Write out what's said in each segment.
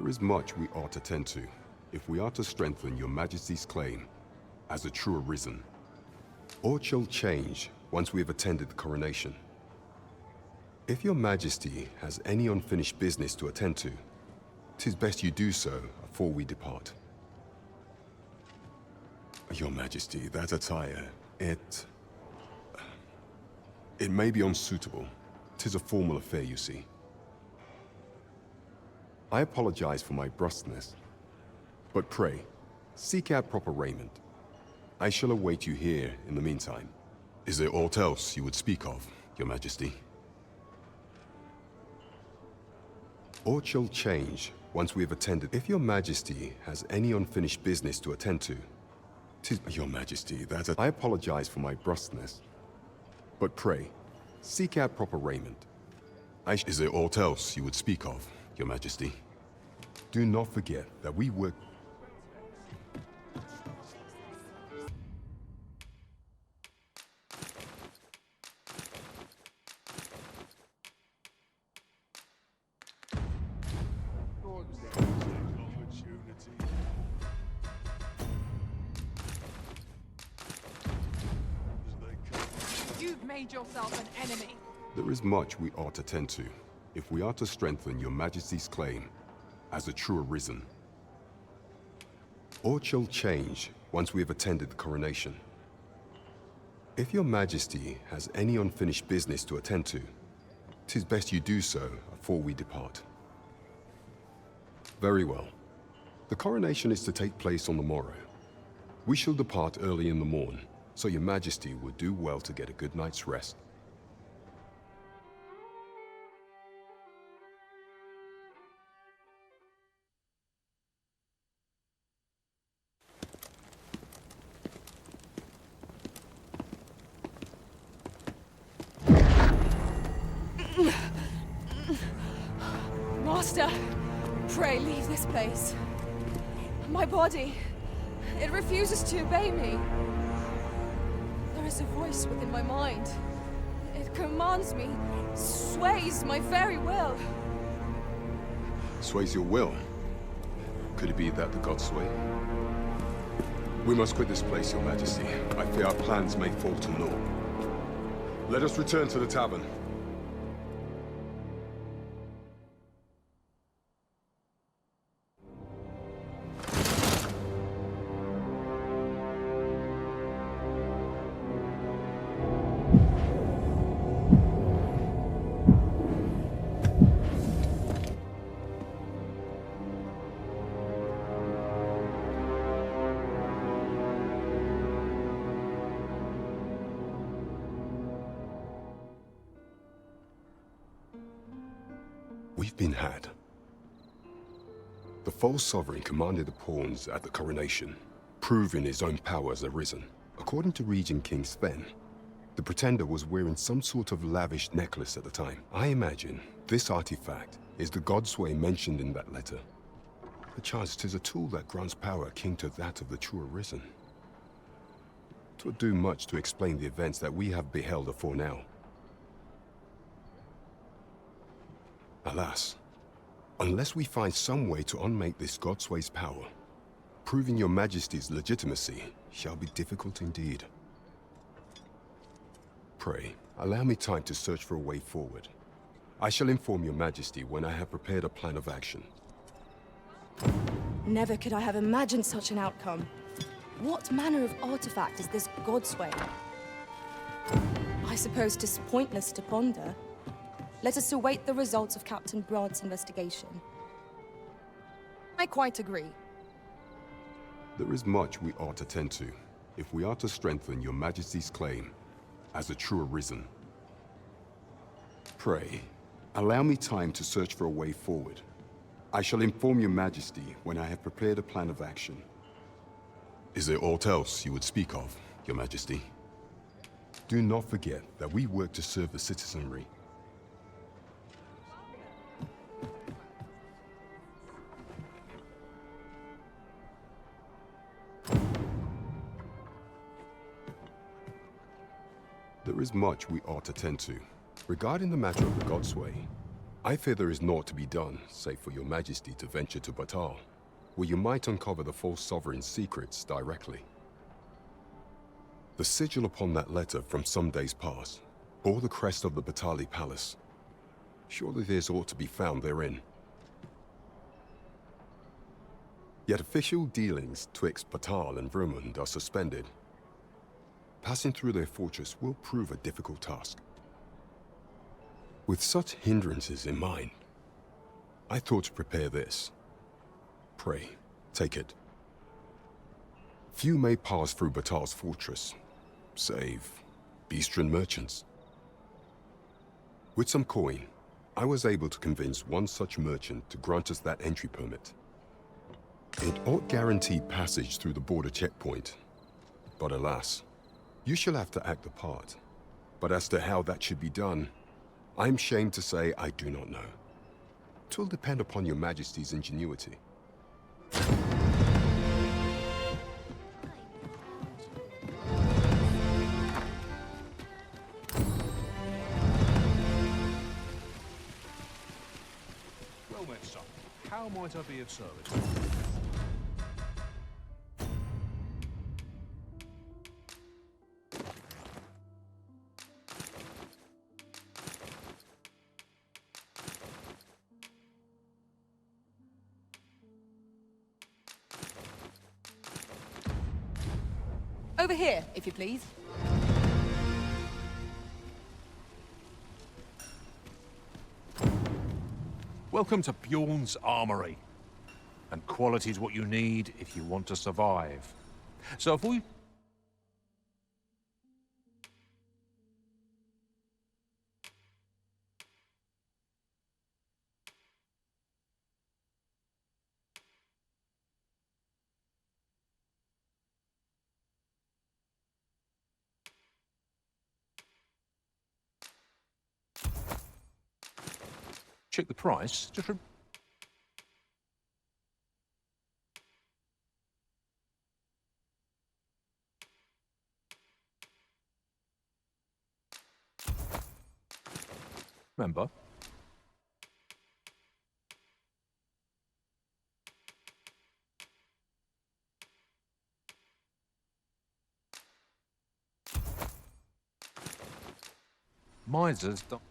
There is much we ought to tend to, if we are to strengthen your Majesty's claim as a true arisen. Aught shall change once we have attended the coronation. If your Majesty has any unfinished business to attend to, 'tis best you do so afore we depart. Your Majesty, that attire, it may be unsuitable. 'Tis a formal affair, you see. I apologize for my brusqueness, but pray, seek out proper raiment. I shall await you here in the meantime. Is there aught else you would speak of, Your Majesty? Aught shall change once we have attended. If Your Majesty has any unfinished business to attend to, 'tis Your Majesty, that I apologize for my brusqueness, but pray, seek out proper raiment. Is there aught else you would speak of, Your Majesty? Do not forget that we work... You've made yourself an enemy. There is much we ought to tend to, if we are to strengthen your Majesty's claim as a true arisen. Aught shall change once we have attended the coronation. If your Majesty has any unfinished business to attend to, 'tis best you do so afore we depart. Very well. The coronation is to take place on the morrow. We shall depart early in the morn, so your Majesty would do well to get a good night's rest. Master, pray leave this place. My body, it refuses to obey me. There is a voice within my mind. It commands me, sways my very will. Sways your will? Could it be that the gods sway? We must quit this place, Your Majesty. I fear our plans may fall to naught. Let us return to the tavern. We've been had. The false sovereign commanded the pawns at the coronation, proving his own power as arisen. According to Regent King Sven, the pretender was wearing some sort of lavish necklace at the time. I imagine this artifact is the Godsway mentioned in that letter. Perchance 'tis a tool that grants power akin to that of the true arisen. 'Twould do much to explain the events that we have beheld afore now. Alas, unless we find some way to unmake this Godsway's power, proving your Majesty's legitimacy shall be difficult indeed. Pray, allow me time to search for a way forward. I shall inform your Majesty when I have prepared a plan of action. Never could I have imagined such an outcome. What manner of artifact is this Godsway? I suppose 'tis pointless to ponder. Let us await the results of Captain Brandt's investigation. I quite agree. There is much we ought to tend to, if we are to strengthen your Majesty's claim as a true arisen. Pray, allow me time to search for a way forward. I shall inform your Majesty when I have prepared a plan of action. Is there aught else you would speak of, Your Majesty? Do not forget that we work to serve the citizenry. There is much we ought to tend to. Regarding the matter of the Godsway, I fear there is naught to be done, save for your majesty to venture to Batal, where you might uncover the false sovereign's secrets directly. The sigil upon that letter from some days past bore the crest of the Batali Palace. Surely this ought to be found therein. Yet official dealings twixt Batal and Vermund are suspended. Passing through their fortress will prove a difficult task. With such hindrances in mind, I thought to prepare this. Pray, take it. Few may pass through Batal's fortress, save Beastren merchants. With some coin, I was able to convince one such merchant to grant us that entry permit. It ought guarantee passage through the border checkpoint, but alas, you shall have to act the part. But as to how that should be done, I'm ashamed to say I do not know. 'Twill depend upon your majesty's ingenuity. Well met, son. How might I be of service? Over here, if you please. Welcome to Bjorn's Armory. And quality's what you need if you want to survive. So if we... check the price, just remember. Misers don't...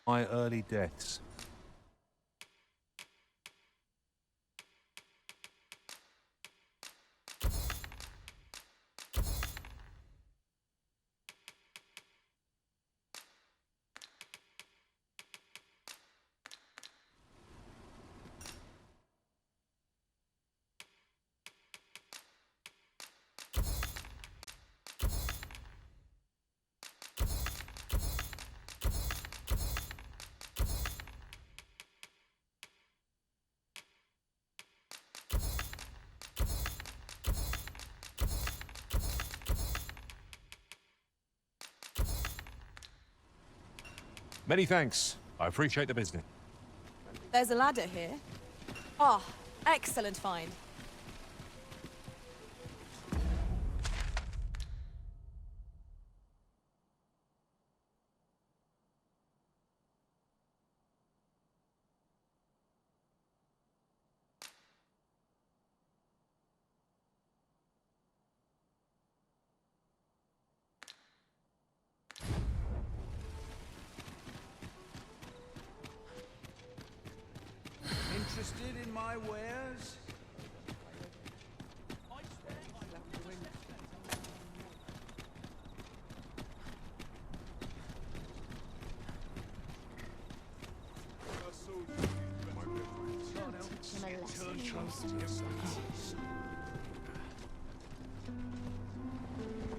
My early deaths. Many thanks. I appreciate the business. There's a ladder here. Ah, excellent find. Interested in my wares?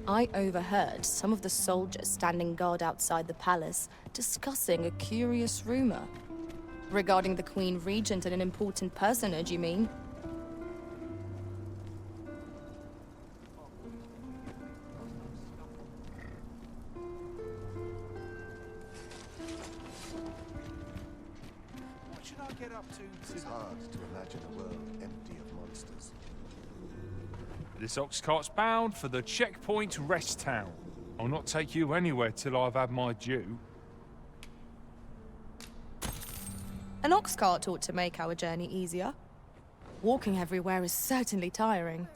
I overheard some of the soldiers standing guard outside the palace discussing a curious rumor. Regarding the Queen Regent and an important personage, you mean? What should did I get up to? It is hard to imagine a world empty of monsters. This ox cart's bound for the checkpoint rest town. I'll not take you anywhere till I've had my due. An ox cart ought to make our journey easier. Walking everywhere is certainly tiring.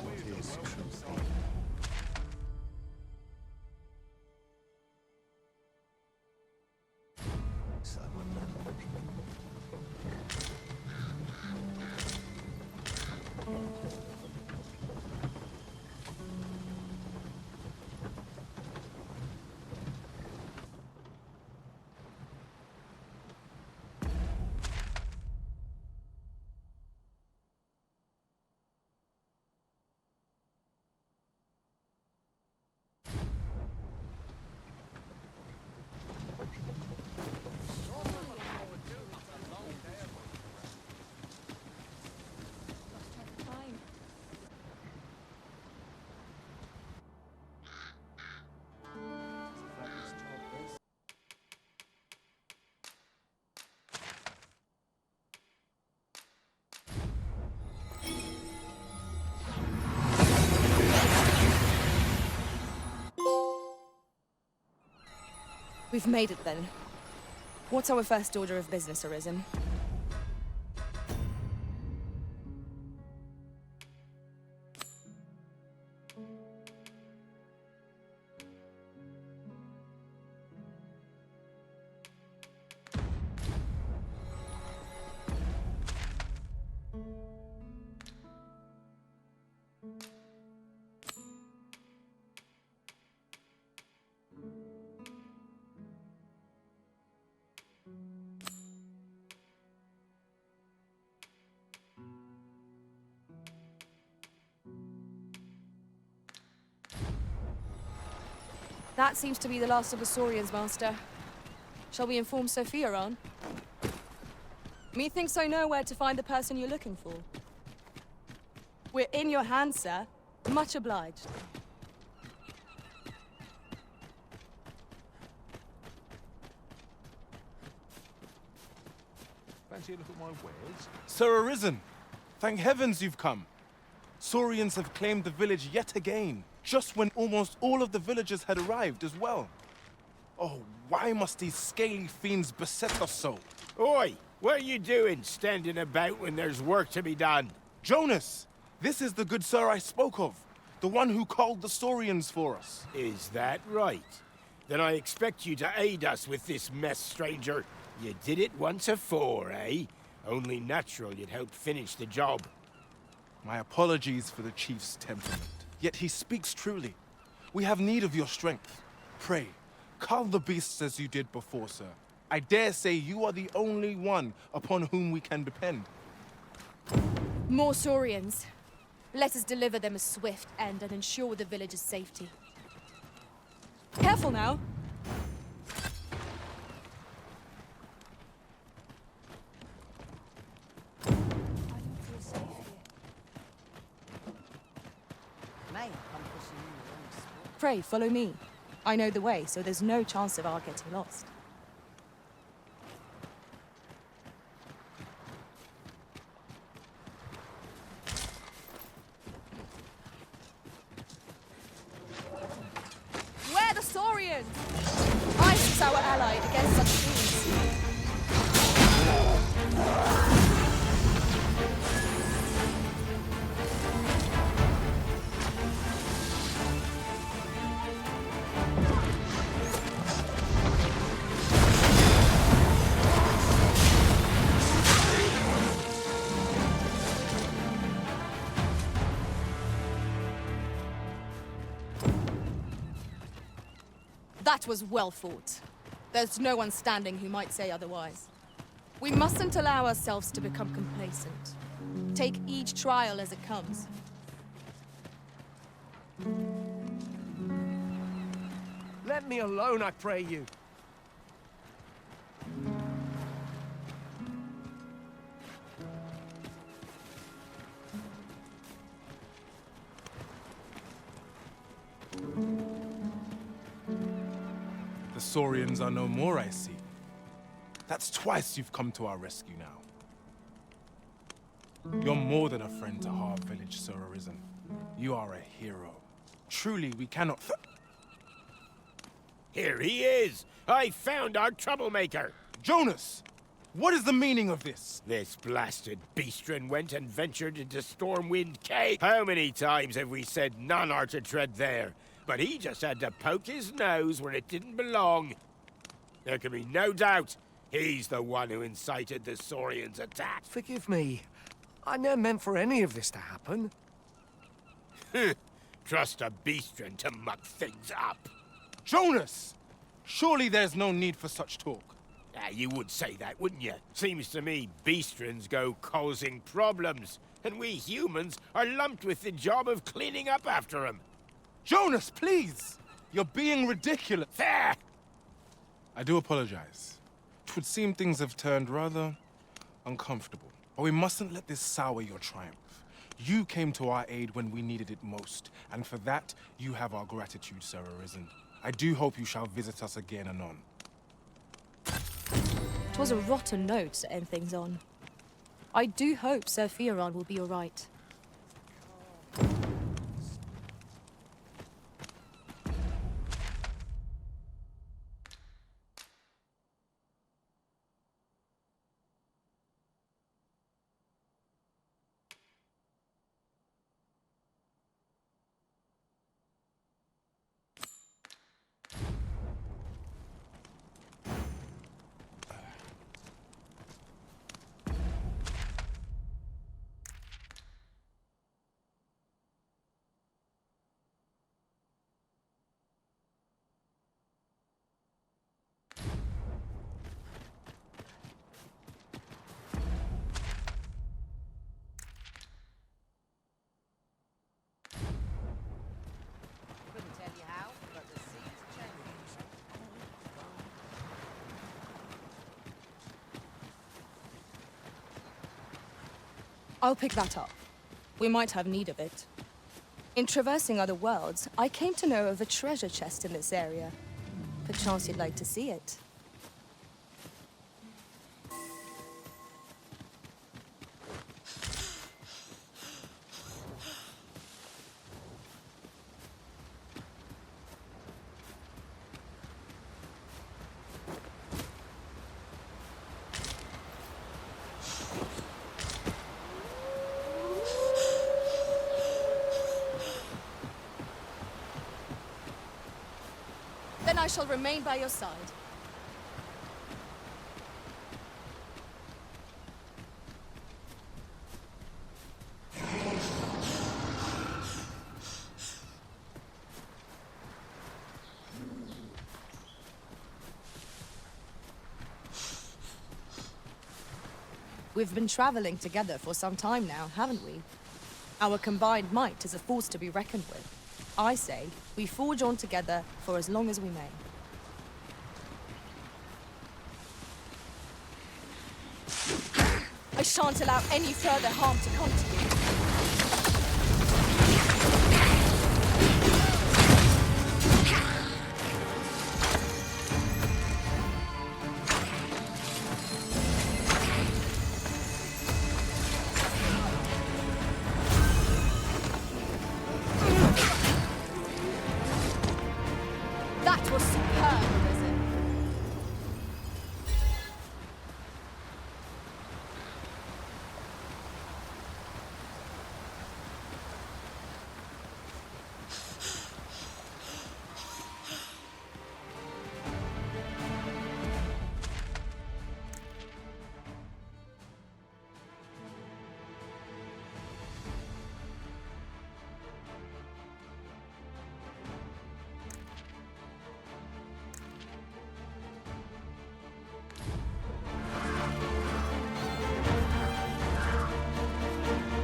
It is truth. We've made it then. What's our first order of business, Arisen? That seems to be the last of the Saurians, Master. Shall we inform Sophia on? Methinks I know where to find the person you're looking for. We're in your hands, sir. Much obliged. Fancy a look at my wares? Sir Arisen, thank heavens you've come. Saurians have claimed the village yet again, just when almost all of the villagers had arrived as well. Oh, why must these scaly fiends beset us so? Oi! What are you doing, standing about when there's work to be done? Jonas, this is the good sir I spoke of, the one who called the Saurians for us. Is that right? Then I expect you to aid us with this mess, stranger. You did it once afore, eh? Only natural you'd help finish the job. My apologies for the chief's temperament. Yet he speaks truly. We have need of your strength. Pray, cull the beasts as you did before, sir. I dare say you are the only one upon whom we can depend. More Saurians. Let us deliver them a swift end and ensure the village's safety. Careful now. Pray, follow me. I know the way, so there's no chance of our getting lost. We're the Saurians! Ice is our ally against such fiends. That was well fought. There's no one standing who might say otherwise. We mustn't allow ourselves to become complacent. Take each trial as it comes. Let me alone, I pray you. Saurians are no more, I see. That's twice you've come to our rescue now. You're more than a friend to Harv Village, Sir Arisen. You are a hero. Truly, we cannot... Here he is! I found our troublemaker! Jonas! What is the meaning of this? This blasted beastren went and ventured into Stormwind Cave. How many times have we said none are to tread there? But he just had to poke his nose where it didn't belong. There can be no doubt he's the one who incited the Saurians' attack. Forgive me. I never meant for any of this to happen. Trust a beastren to muck things up. Jonas! Surely there's no need for such talk. You would say that, wouldn't you? Seems to me beastrens go causing problems, and we humans are lumped with the job of cleaning up after them. Jonas, please! You're being ridiculous. There! I do apologize. It would seem things have turned rather uncomfortable. But we mustn't let this sour your triumph. You came to our aid when we needed it most, and for that, you have our gratitude, Sir Arisen. I do hope you shall visit us again anon. It was a rotten note to end things on. I do hope Sir Fioran will be all right. I'll pick that up. We might have need of it. In traversing other worlds, I came to know of a treasure chest in this area. Perchance you'd like to see it. Then I shall remain by your side. We've been traveling together for some time now, haven't we? Our combined might is a force to be reckoned with. I say, we forge on together for as long as we may. I shan't allow any further harm to come to you. That was superb, Arisen.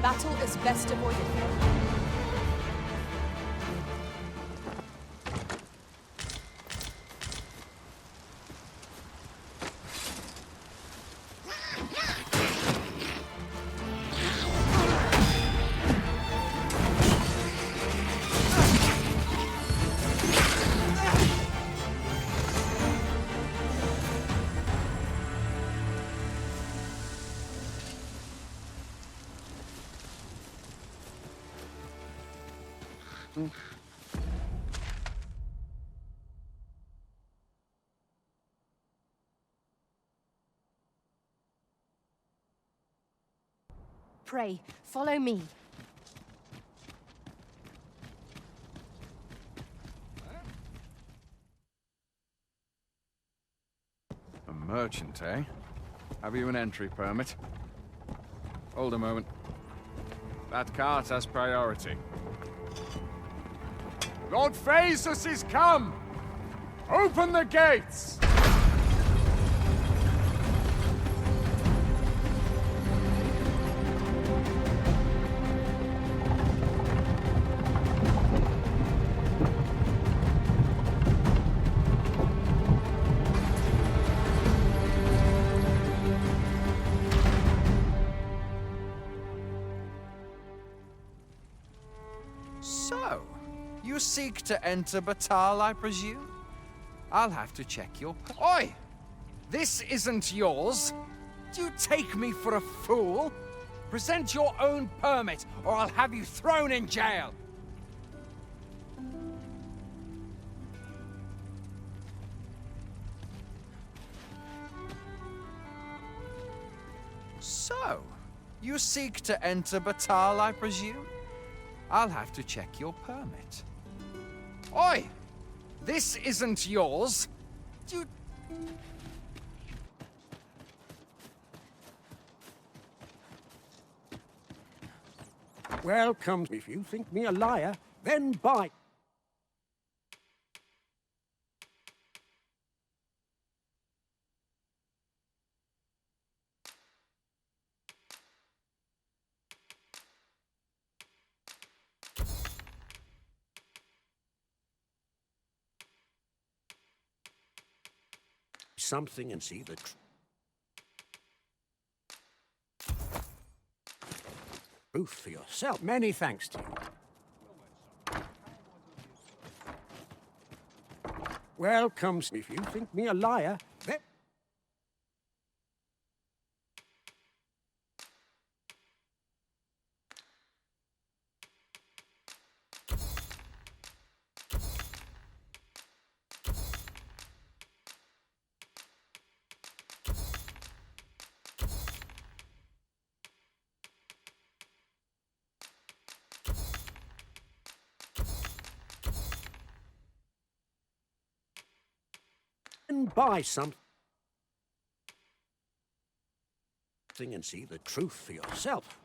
Battle is best avoided here. Pray, follow me. A merchant, eh? Have you an entry permit? Hold a moment. That cart has priority. Lord Phaesus is come! Open the gates! So, you seek to enter Batal, I presume? I'll have to check your Oi! This isn't yours! Do you take me for a fool? Present your own permit, or I'll have you thrown in jail! So, you seek to enter Batal, I presume? I'll have to check your permit. Oi! This isn't yours! Do you... Welcome. If you think me a liar, then bite. Something and see the truth for yourself. Many thanks to you. Welcome. If you think me a liar, then... and buy something and see the truth for yourself.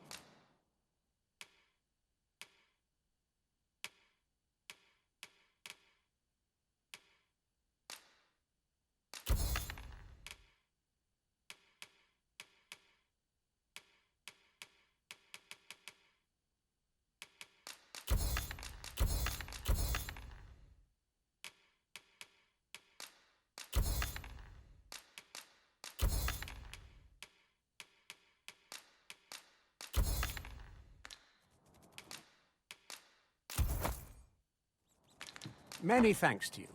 Many thanks to you.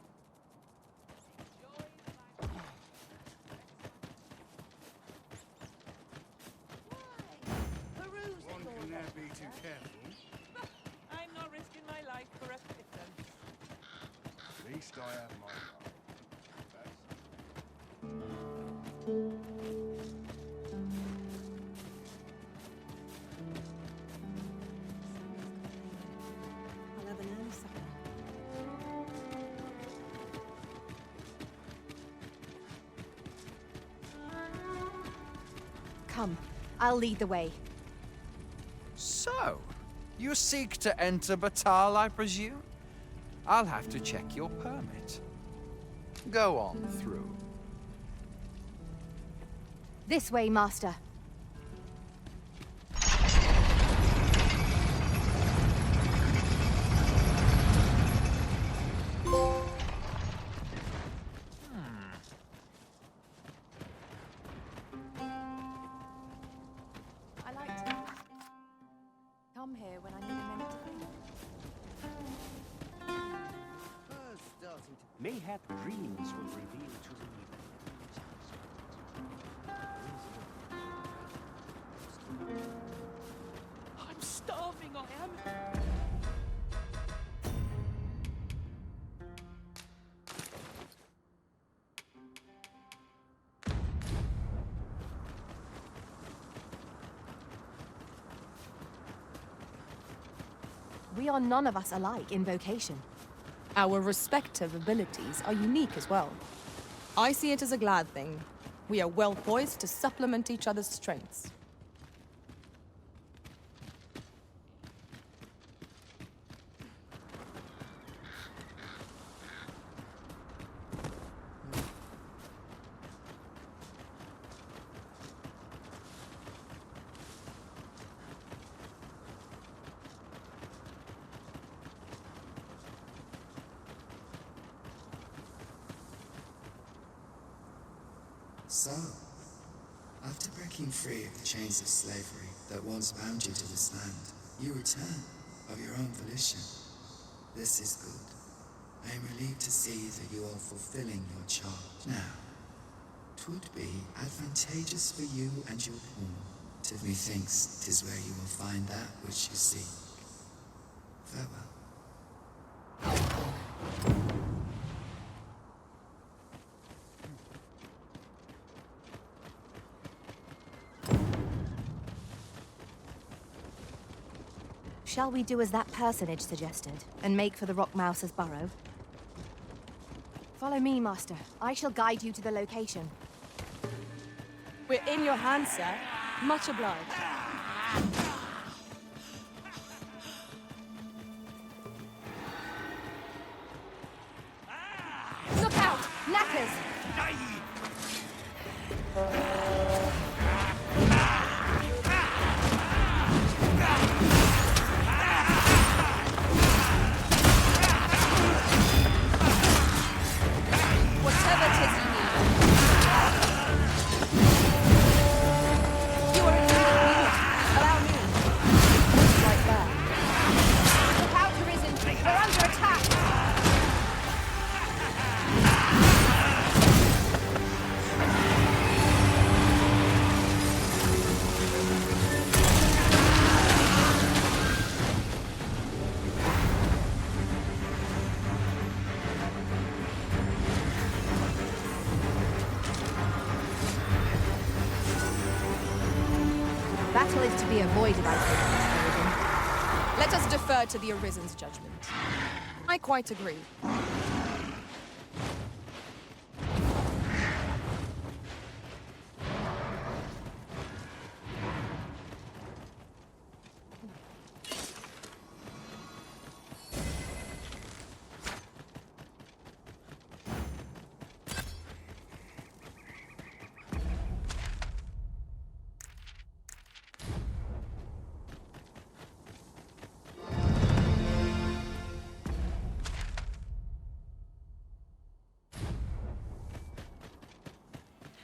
One can never be too careful. I'm not risking my life for a pittance. At least I have my life. I'll have an early supper. Come, I'll lead the way. So, you seek to enter Batal, I presume? I'll have to check your permit. Go on through. This way, Master. I like to come here when I need a minute to think. Mayhap dreams will reveal to the I'm starving, I am. we are none of us alike in vocation. Our respective abilities are unique as well. I see it as a glad thing. We are well poised to supplement each other's strengths. So, after breaking free of the chains of slavery that once bound you to this land, you return of your own volition. This is good. I am relieved to see that you are fulfilling your charge. Now, 'twould be advantageous for you and your home. Methinks 'tis where you will find that which you seek. Farewell. Shall we do as that personage suggested, and make for the Rock Mouse's burrow? Follow me, Master. I shall guide you to the location. We're in your hands, sir. Much obliged. Look out! Knackers! Battle is to be avoided, I think, Mr. Arisen. Let us defer to the Arisen's judgment. I quite agree.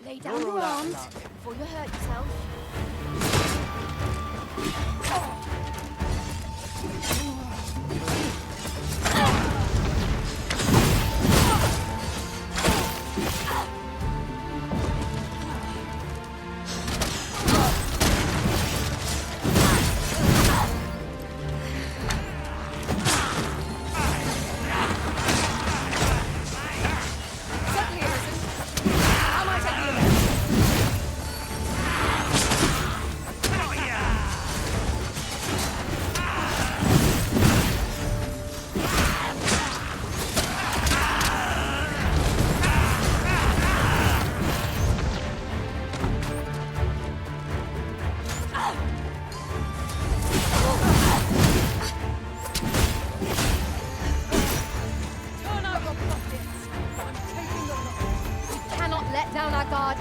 Lay down your arms before you hurt yourself.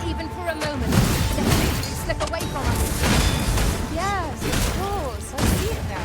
Even for a moment, let victory slip away from us. Yes, of course. I see it now.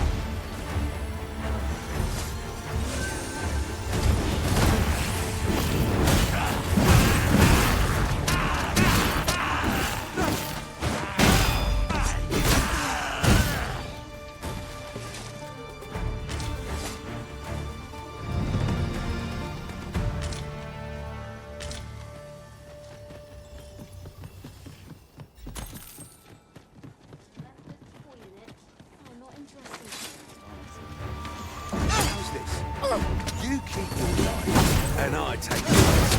You keep your life, and I take yours.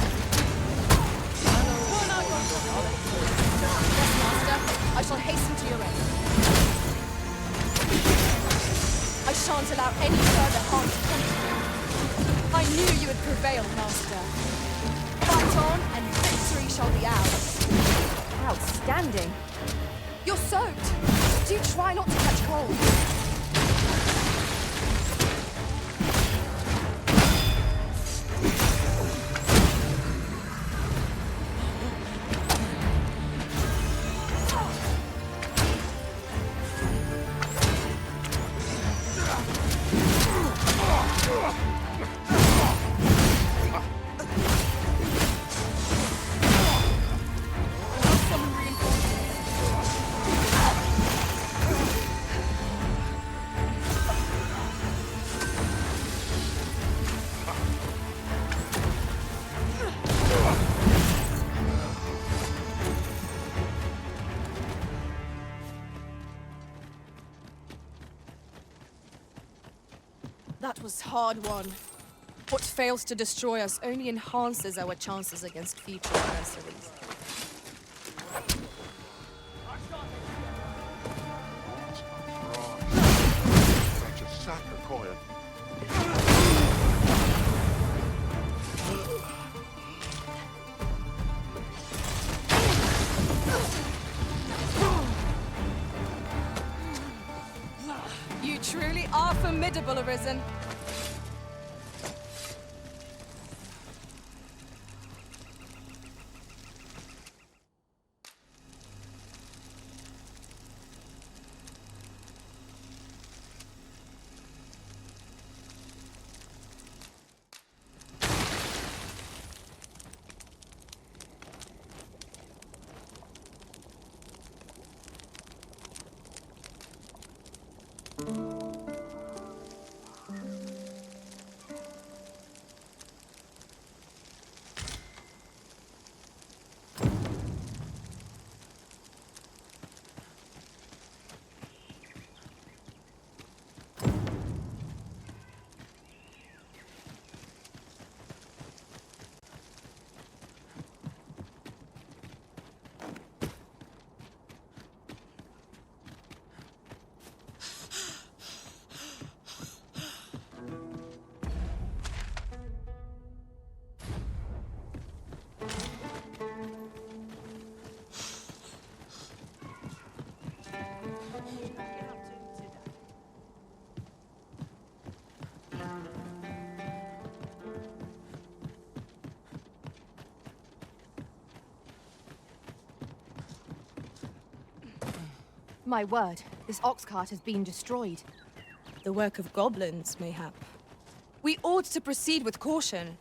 Yes, Master. I shall hasten to your aid. I shan't allow any further harm to come to you. I knew you would prevail, Master. Fight on, and victory shall be ours. Outstanding. You're soaked. Do try not to catch cold. That was hard won. What fails to destroy us only enhances our chances against future adversaries. Such a sacre coil. You truly are formidable, Arisen. My word, this ox cart has been destroyed. The work of goblins, mayhap. We ought to proceed with caution.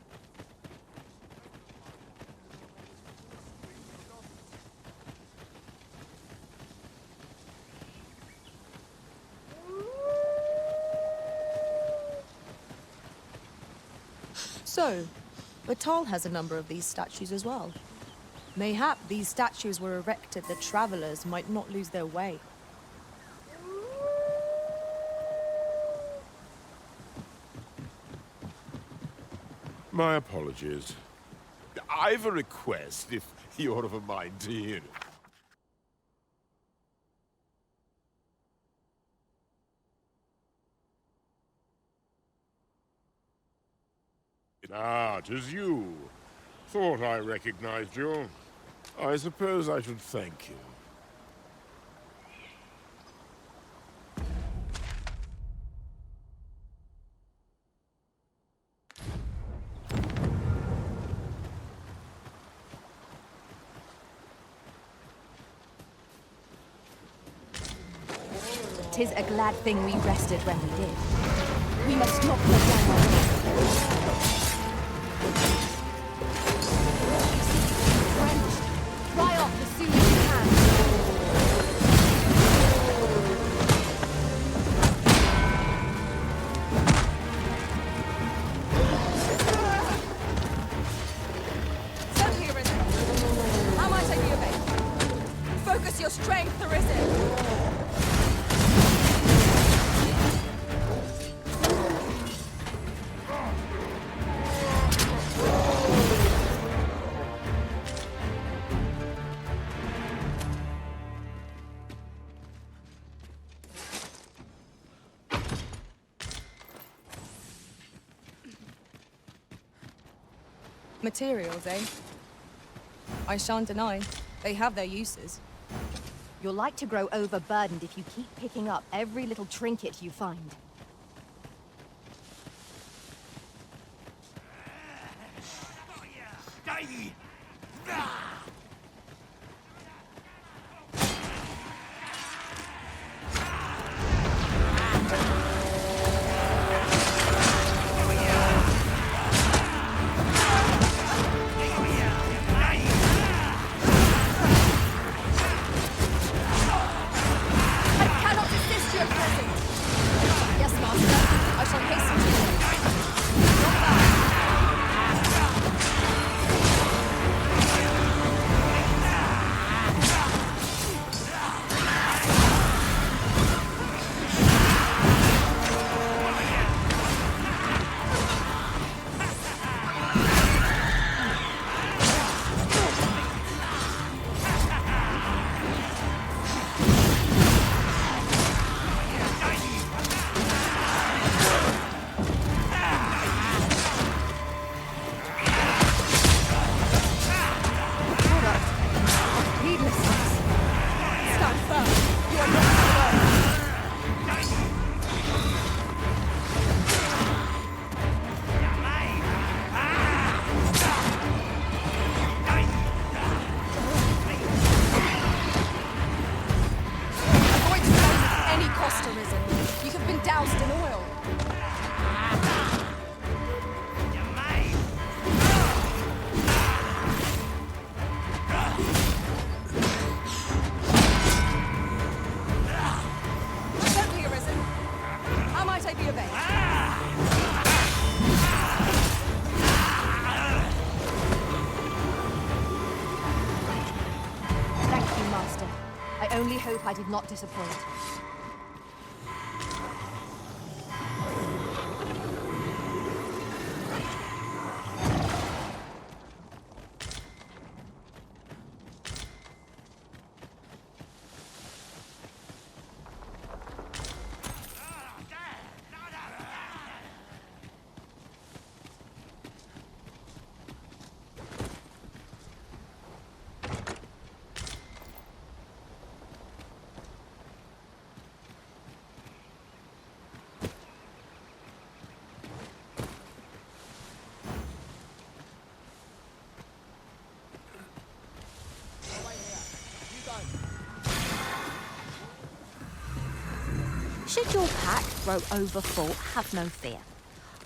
So, Batal has a number of these statues as well. Mayhap these statues were erected that travelers might not lose their way. My apologies. I've a request, if you're of a mind to hear it. Ah, 'tis you. Thought I recognized you. I suppose I should thank you. Tis a glad thing we rested when we did. We must not let down our way. Friend, fly off as soon as you can. So here, Arisen. How might I be of aid? Focus your strength, Arisen. Materials, eh? I shan't deny. They have their uses. You're like to grow overburdened if you keep picking up every little trinket you find. I only hope I did not disappoint. Should your pack grow overfull, have no fear.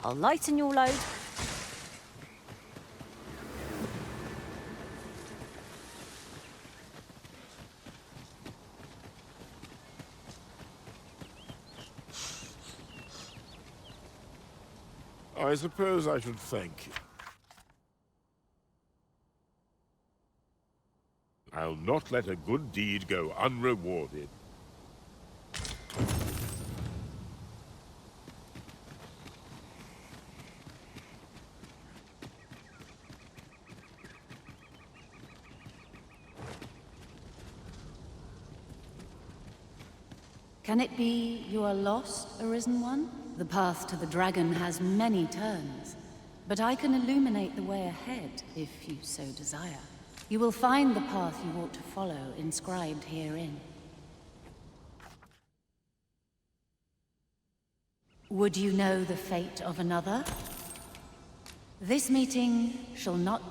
I'll lighten your load. I suppose I should thank you. I'll not let a good deed go unrewarded. Can it be you are lost, Arisen One? The path to the dragon has many turns, but I can illuminate the way ahead, if you so desire. You will find the path you ought to follow inscribed herein. Would you know the fate of another? This meeting shall not...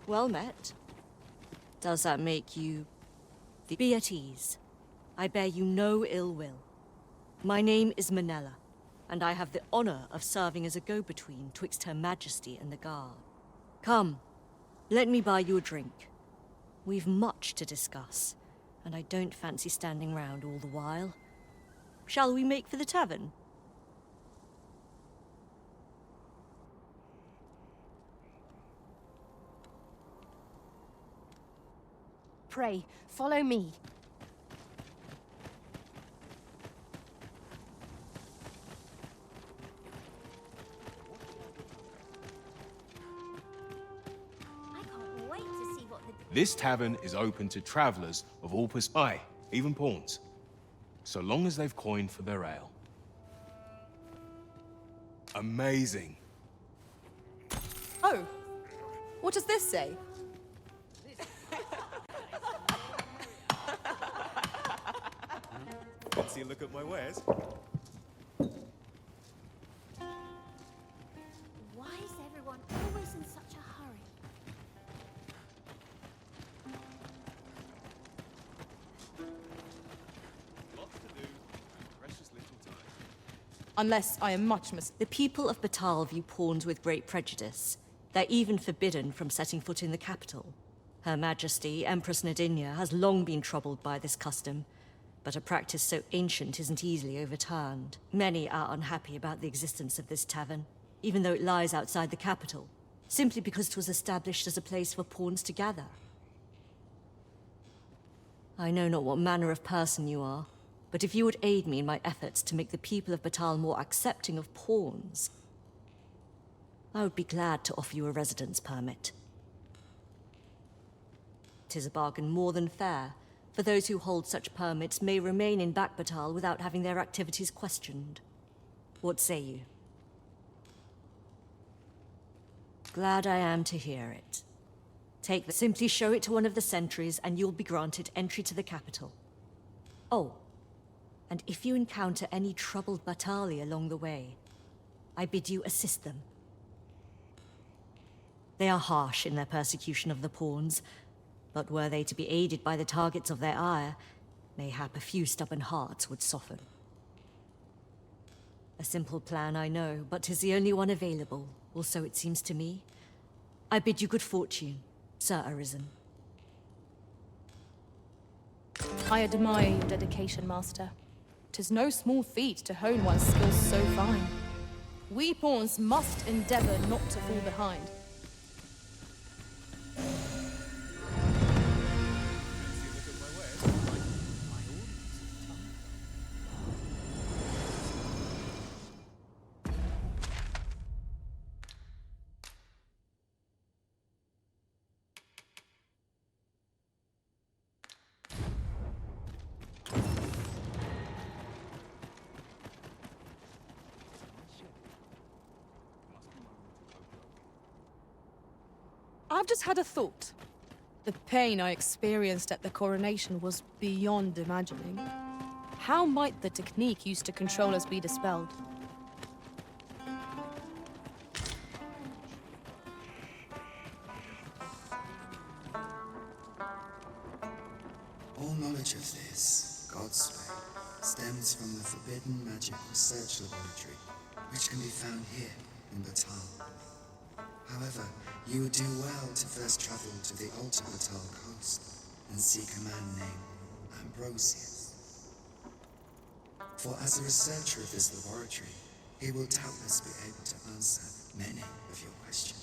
Well met. Does that make you... Be at ease. I bear you no ill will. My name is Manella, and I have the honor of serving as a go-between twixt Her Majesty and the Guard. Come, let me buy you a drink. We've much to discuss, and I don't fancy standing round all the while. Shall we make for the tavern? Pray, follow me. This tavern is open to travelers of all aye, even pawns, so long as they've coined for their ale. Amazing. Oh, what does this say? Fancy a look at my wares? Why is everyone always in such a hurry? Lots to do, precious little time. Unless I am much mistaken. The people of Batal view pawns with great prejudice. They're even forbidden from setting foot in the capital. Her Majesty, Empress Nadinia, has long been troubled by this custom, but a practice so ancient isn't easily overturned. Many are unhappy about the existence of this tavern, even though it lies outside the capital, simply because it was established as a place for pawns to gather. I know not what manner of person you are, but if you would aid me in my efforts to make the people of Batal more accepting of pawns, I would be glad to offer you a residence permit. 'Tis a bargain more than fair, for those who hold such permits may remain in Batal without having their activities questioned. What say you? Glad I am to hear it. Simply show it to one of the sentries and you'll be granted entry to the capital. Oh, and if you encounter any troubled Batali along the way, I bid you assist them. They are harsh in their persecution of the pawns, but were they to be aided by the targets of their ire, mayhap a few stubborn hearts would soften. A simple plan, I know, but 'tis the only one available, or so it seems to me. I bid you good fortune, Sir Arisen. I admire your dedication, Master. 'Tis no small feat to hone one's skills so fine. We pawns must endeavor not to fall behind. I've just had a thought. The pain I experienced at the coronation was beyond imagining. How might the technique used to control us be dispelled? All knowledge of this, God's way, stems from the forbidden magic research laboratory, which can be found here in Batal. However, you would do well to first travel to the Alta Batal coast and seek a man named Ambrosius. For as a researcher of this laboratory, he will doubtless be able to answer many of your questions.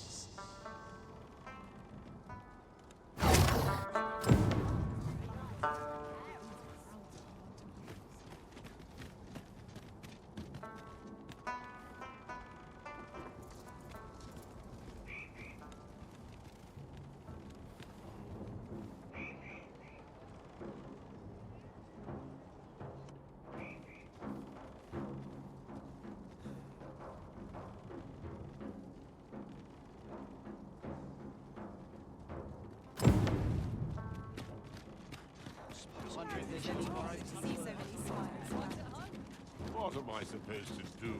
What am I supposed to do?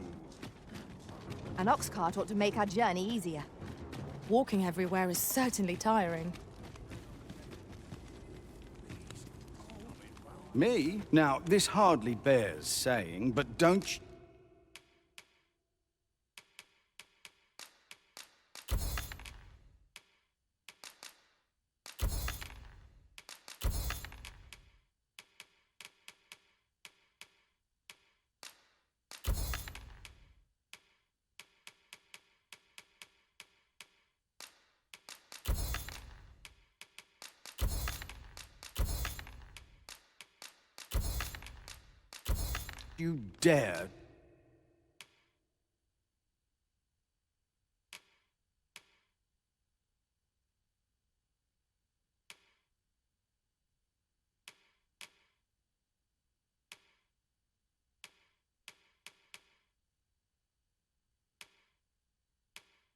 An ox cart ought to make our journey easier. Walking everywhere is certainly tiring. Me? Now, this hardly bears saying, but don't you dare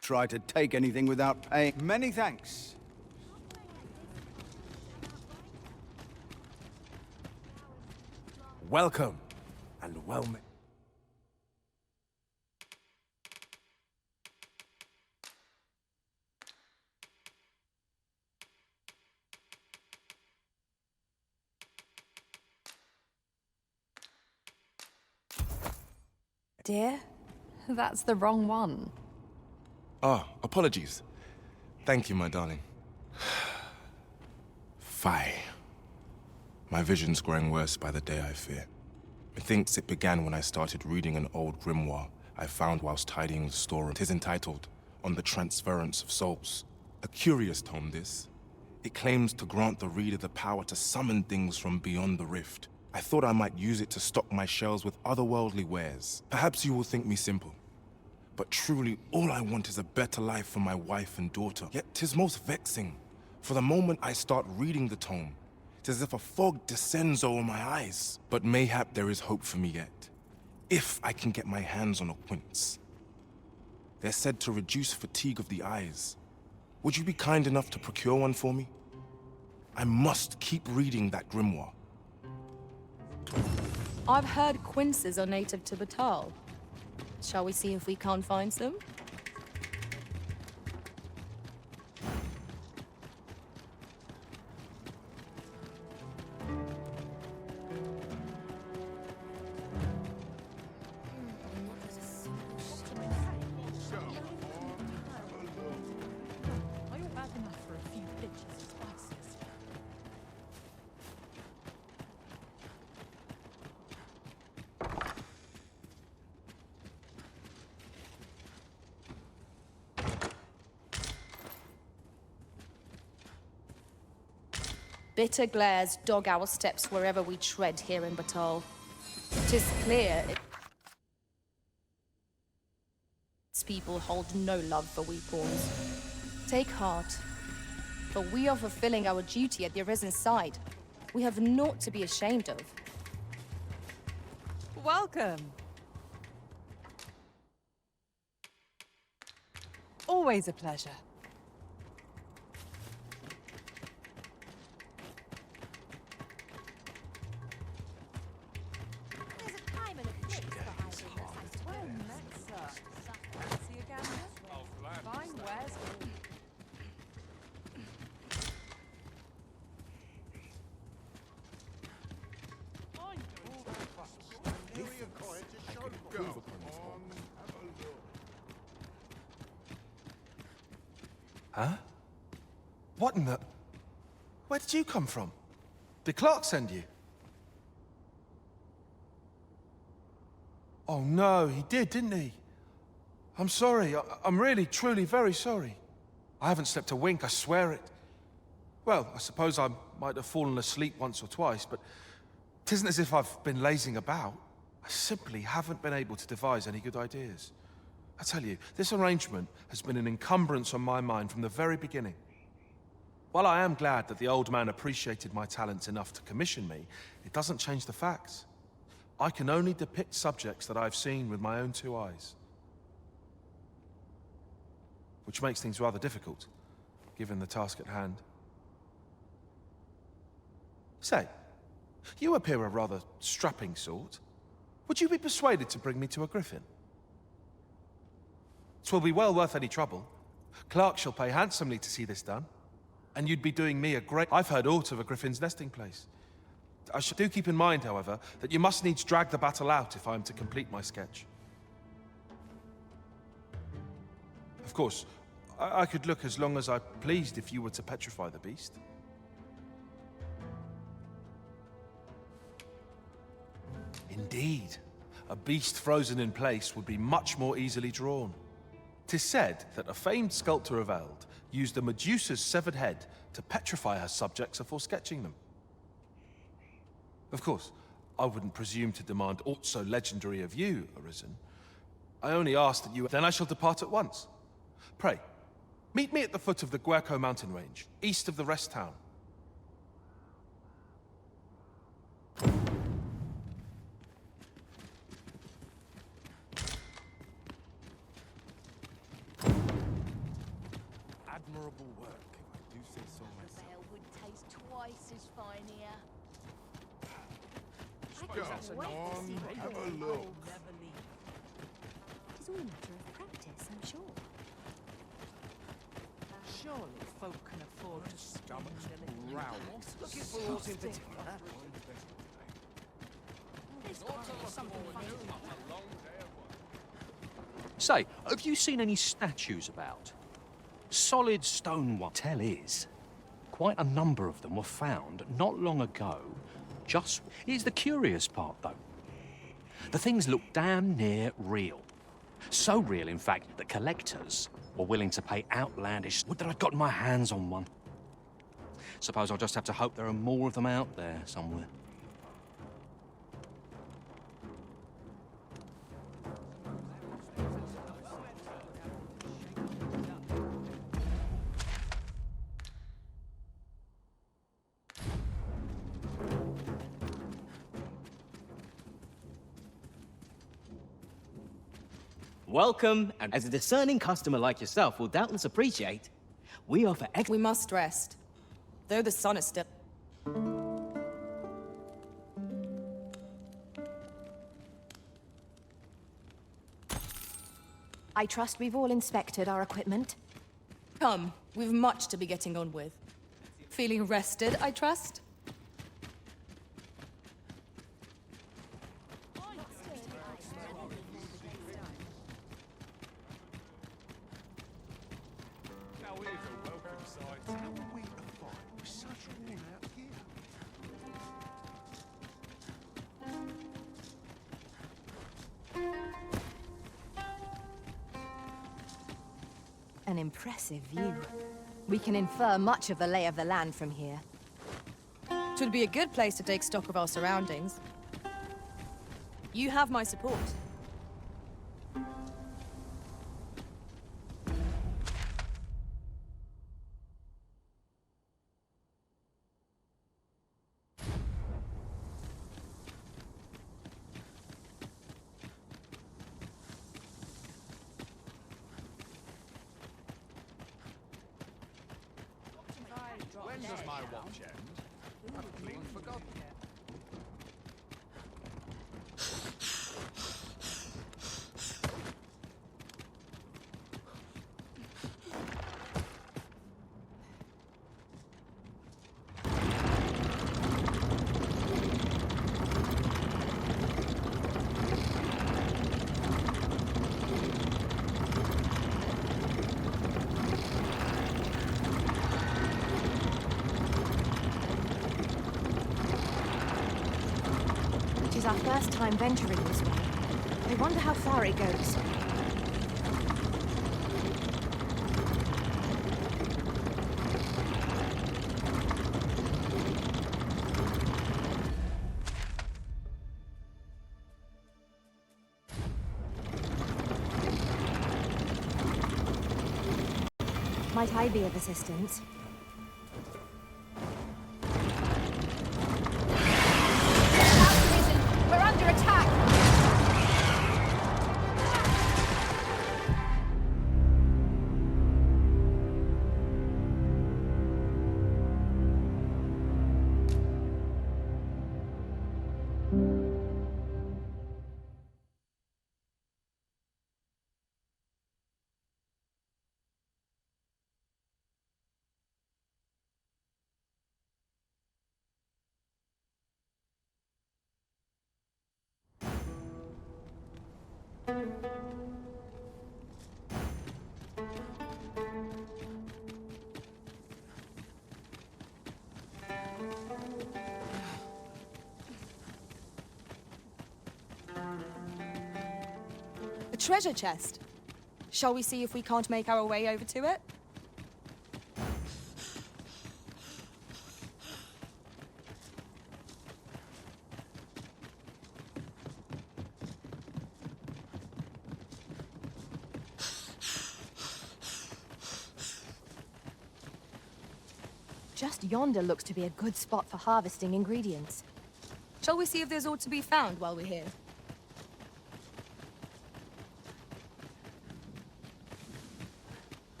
try to take anything without paying? Many thanks. Welcome, and well met. Dear, that's the wrong one. Ah, apologies. Thank you, my darling. Fie. My vision's growing worse by the day, I fear. Methinks it began when I started reading an old grimoire I found whilst tidying the storeroom. 'Tis entitled, On the Transference of Souls. A curious tome, this. It claims to grant the reader the power to summon things from beyond the rift. I thought I might use it to stock my shelves with otherworldly wares. Perhaps you will think me simple. But truly, all I want is a better life for my wife and daughter. Yet 'tis most vexing. For the moment I start reading the tome, 'tis as if a fog descends over my eyes. But mayhap there is hope for me yet. If I can get my hands on a quince. They're said to reduce fatigue of the eyes. Would you be kind enough to procure one for me? I must keep reading that grimoire. I've heard quinces are native to Batal. Shall we see if we can't find some? Bitter glares dog our steps wherever we tread here in Batal. 'Tis clear its people hold no love for we pawns. Take heart, for we are fulfilling our duty at the Arisen's side. We have naught to be ashamed of. Welcome. Always a pleasure. Huh? What in the... Where did you come from? Did Clark send you? Oh no, he did, didn't he? I'm sorry. I'm really, truly very sorry. I haven't slept a wink, I swear it. Well, I suppose I might have fallen asleep once or twice, but it isn't as if I've been lazing about. I simply haven't been able to devise any good ideas. I tell you, this arrangement has been an encumbrance on my mind from the very beginning. While I am glad that the old man appreciated my talents enough to commission me, it doesn't change the facts. I can only depict subjects that I've seen with my own two eyes. Which makes things rather difficult, given the task at hand. Say, you appear a rather strapping sort. Would you be persuaded to bring me to a griffin? 'Twill be well worth any trouble. Clark shall pay handsomely to see this done. And you'd be doing me a great... I've heard aught of a griffin's nesting place. Do keep in mind, however, that you must needs drag the battle out if I am to complete my sketch. Of course, I could look as long as I pleased if you were to petrify the beast. Indeed, a beast frozen in place would be much more easily drawn. 'Tis said that a famed sculptor of Eld used a Medusa's severed head to petrify her subjects before sketching them. Of course, I wouldn't presume to demand aught so legendary of you, Arisen. I only ask that you... Then I shall depart at once. Pray, meet me at the foot of the Guerco mountain range, east of the rest town. Admirable work, if I do say so myself. The ale would taste twice as fine here. Have a look. It's all a matter of practice, I'm sure. Surely folk can afford to stomachs growl. Looking for aught in particular? Say, have you seen any statues about? Solid stone one. Tell is, quite a number of them were found not long ago. Just, here's the curious part, though. The things look damn near real. So real, in fact, that collectors were willing to pay outlandish. Would that I'd gotten my hands on one. Suppose I'll just have to hope there are more of them out there somewhere. Welcome, and as a discerning customer like yourself will doubtless appreciate, we offer We must rest, though the sun is still... I trust we've all inspected our equipment. Come, we've much to be getting on with. Feeling rested, I trust? An impressive view. We can infer much of the lay of the land from here. Should be a good place to take stock of our surroundings. You have my support. When does my watch end? I've clean forgotten. It is our first time venturing this way. I wonder how far it goes. Might I be of assistance? We're under attack! A treasure chest. Shall we see if we can't make our way over to it? Just yonder looks to be a good spot for harvesting ingredients. Shall we see if there's aught to be found while we're here?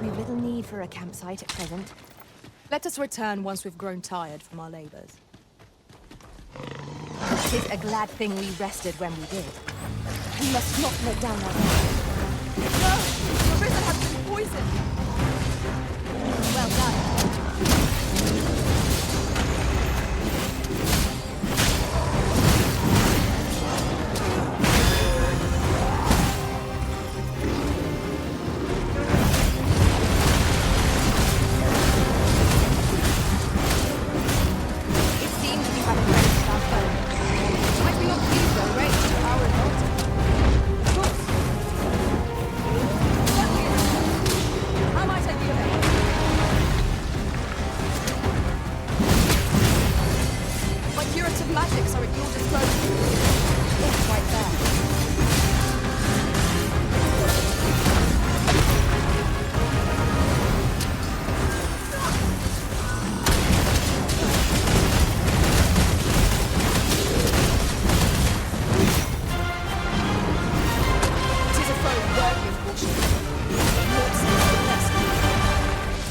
We've little need for a campsite at present. Let us return once we've grown tired from our labors. 'Tis a glad thing we rested when we did. We must not let down our guard. No! The risen has been poisoned! Well done. It seems we have quenched our foe. Might we not use their rage to our advantage? Of course. How might I be of aid? My curative magics are at your disposal. It's quite there. Tis a foe worthy of caution. Naught seems to rest.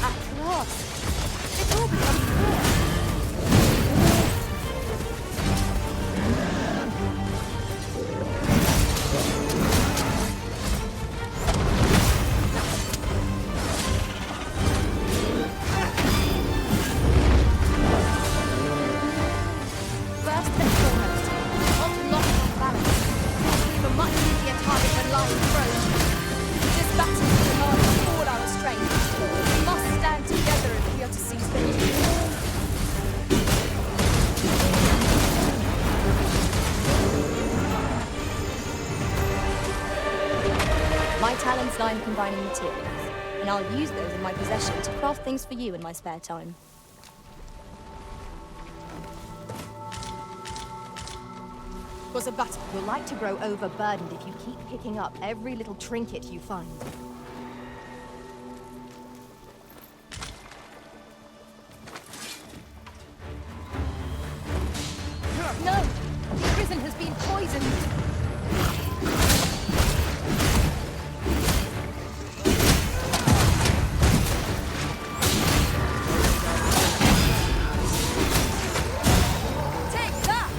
At last. It all becomes clear. First and foremost, hold lock on balance. We've a much easier target than lying prone. This battle demands all our strength. We must stand together if we are to seize victory. My talents lie in combining materials, and I'll use those in my possession to craft things for you in my spare time. Was a battle. You'll like to grow overburdened if you keep picking up every little trinket you find. No! The prison has been poisoned! Take that!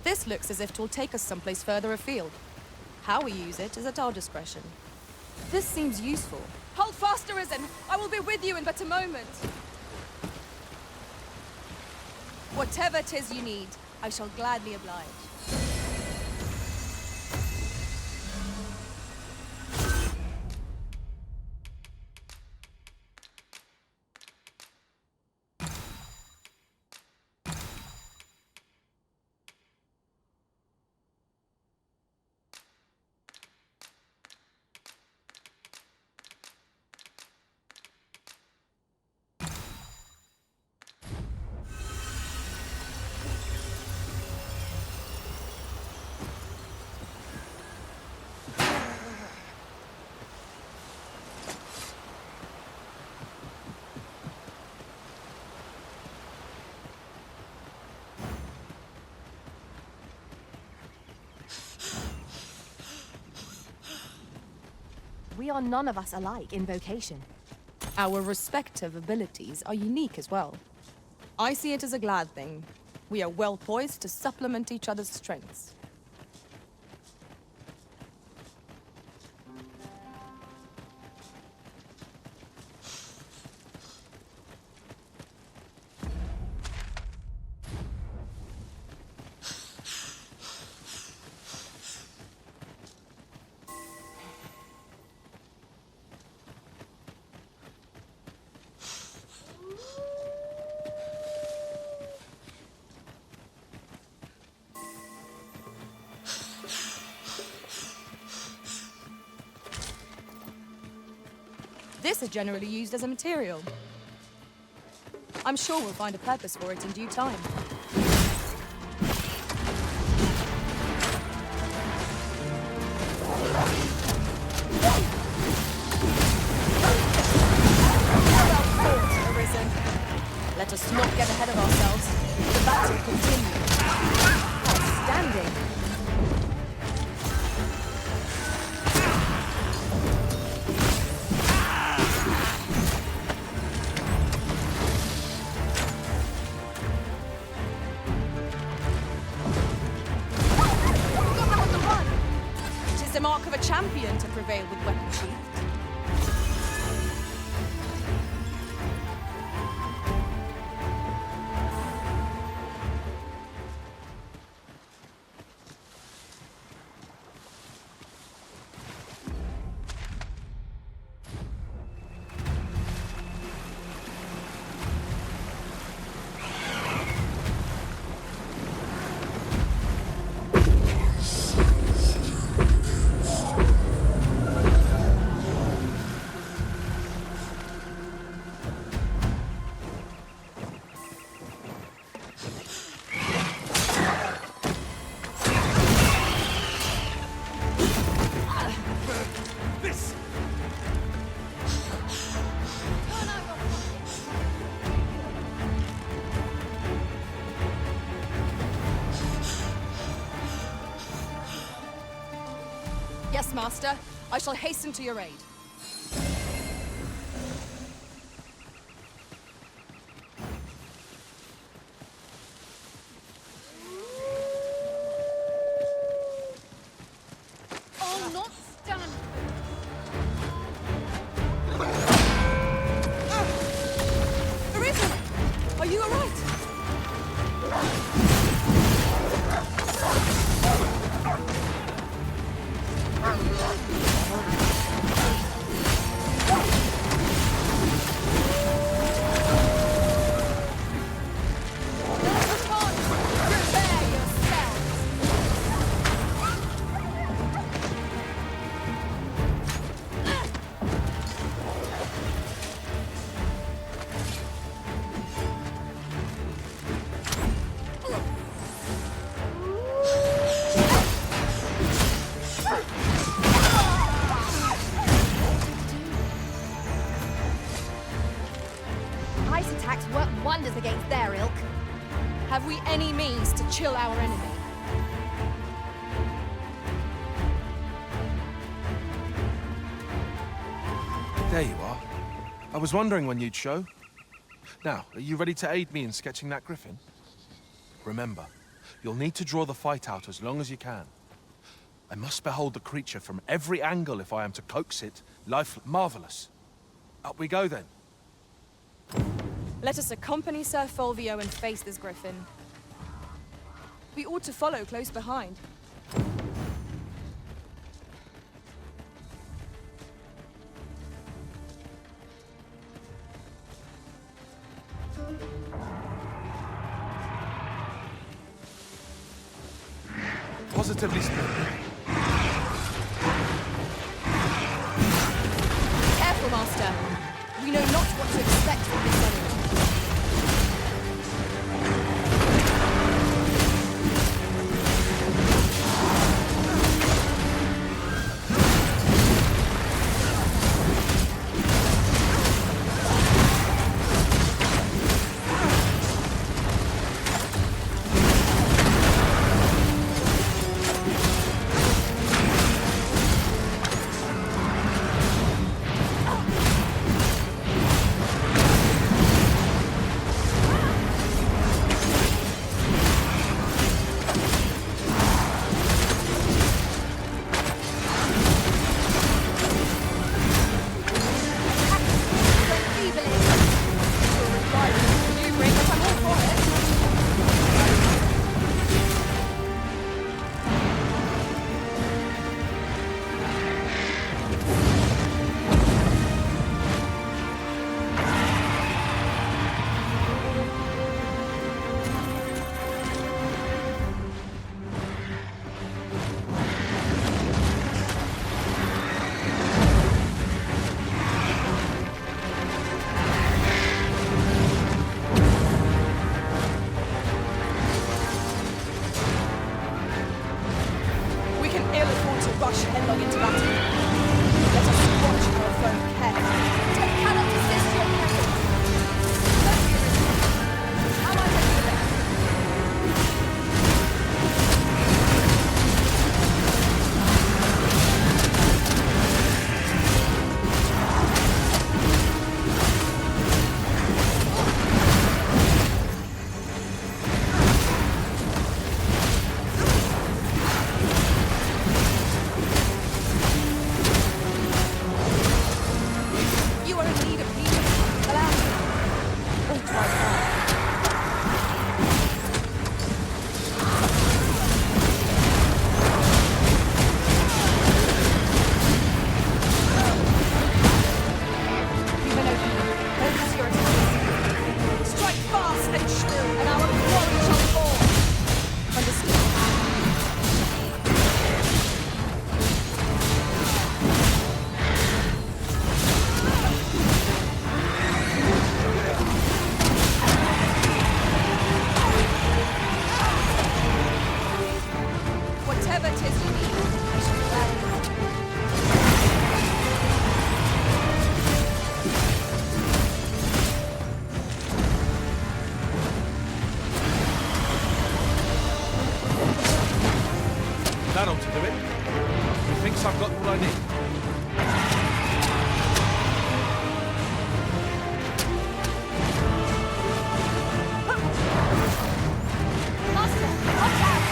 This looks as if it will take us someplace further afield. How we use it is at our discretion. This seems useful. Hold fast, Arisen! I will be with you in but a moment! Whatever 'tis you need, I shall gladly oblige. We are none of us alike in vocation. Our respective abilities are unique as well. I see it as a glad thing. We are well poised to supplement each other's strengths. This is generally used as a material. I'm sure we'll find a purpose for it in due time. Well fought, Arisen. Let us not get ahead of ourselves. The battle continues. Outstanding. The mark of a champion to prevail with weapon sheathed. Yes, Master. I shall hasten to your aid. I'll not stand. Arisen! Are you alright? Ice attacks work wonders against their ilk. Have we any means to chill our enemy? There you are. I was wondering when you'd show. Now, are you ready to aid me in sketching that griffin? Remember, you'll need to draw the fight out as long as you can. I must behold the creature from every angle if I am to coax it life. Marvelous. Up we go then. Let us accompany Sir Fulvio and face this griffin. We ought to follow close behind. Positively splendid. Careful, Master. We know not what to expect from this enemy. stand still, and our quarry shall fall. Understood? Whatever 'tis you need, I shall gladly. That ought to do it. Methinks I've got what I need. Master, watch out!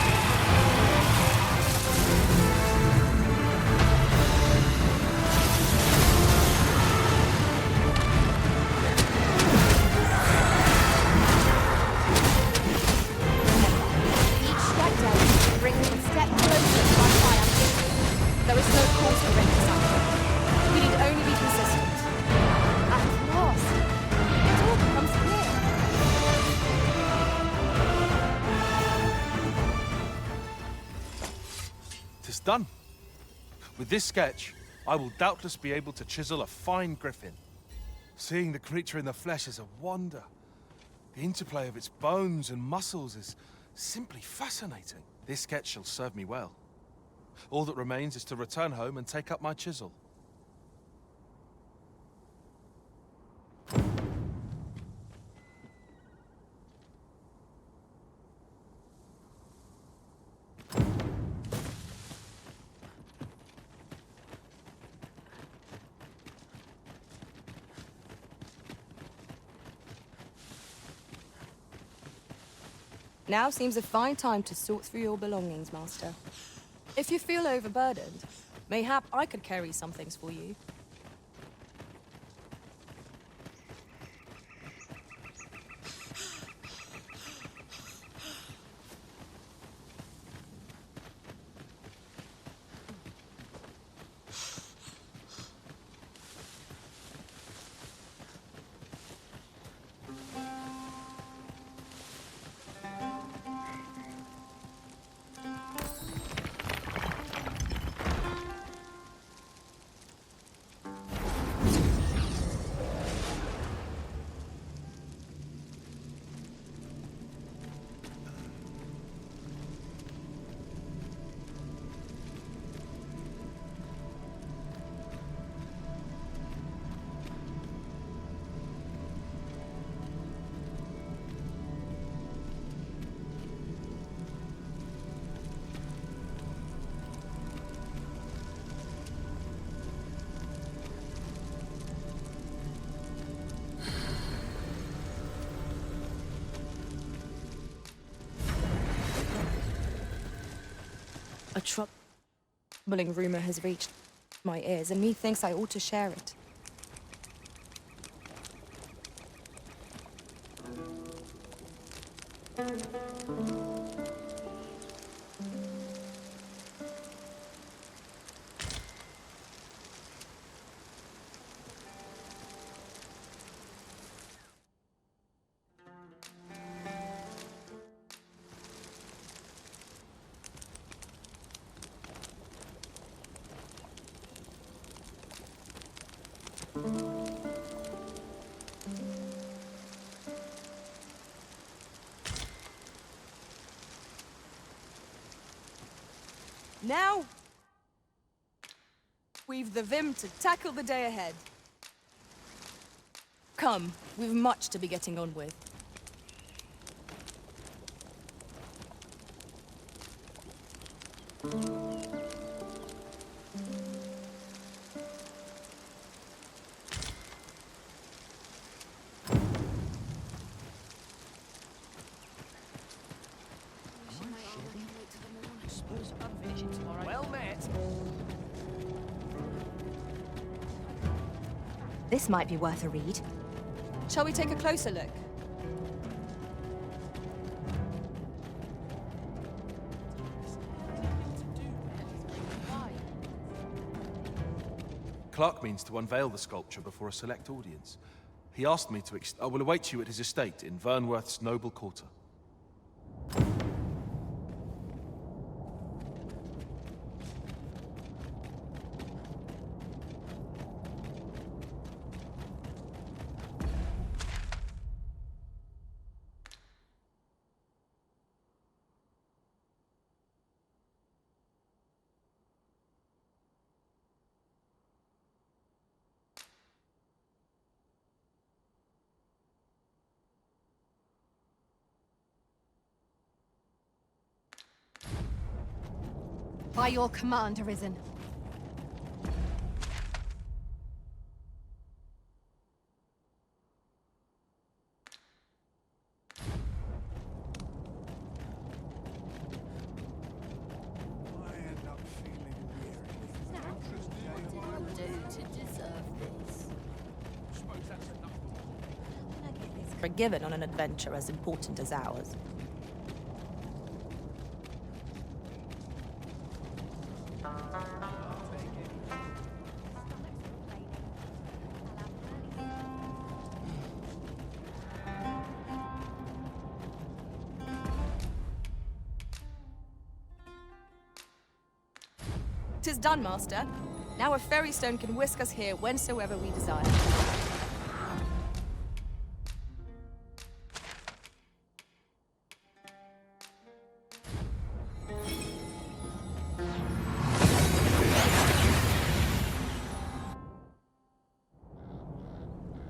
Each strike down brings me a step closer to our triumph. There is no cause for reconciling. We need only be consistent. At last, it all becomes clear. Tis done. With this sketch, I will doubtless be able to chisel a fine griffin. Seeing the creature in the flesh is a wonder. The interplay of its bones and muscles is simply fascinating. This sketch shall serve me well. All that remains is to return home and take up my chisel. Now seems a fine time to sort through your belongings, Master. If you feel overburdened, mayhap I could carry some things for you. A troubling rumor has reached my ears, and methinks I ought to share it. Now, we've the vim to tackle the day ahead. Come, we've much to be getting on with. Well met. This might be worth a read. Shall we take a closer look? Clark means to unveil the sculpture before a select audience. He asked me to I will await you at his estate in Vernworth's noble quarter. By your command, Arisen. Given on an adventure as important as ours. Tis done, Master. Now a fairy stone can whisk us here whensoever we desire.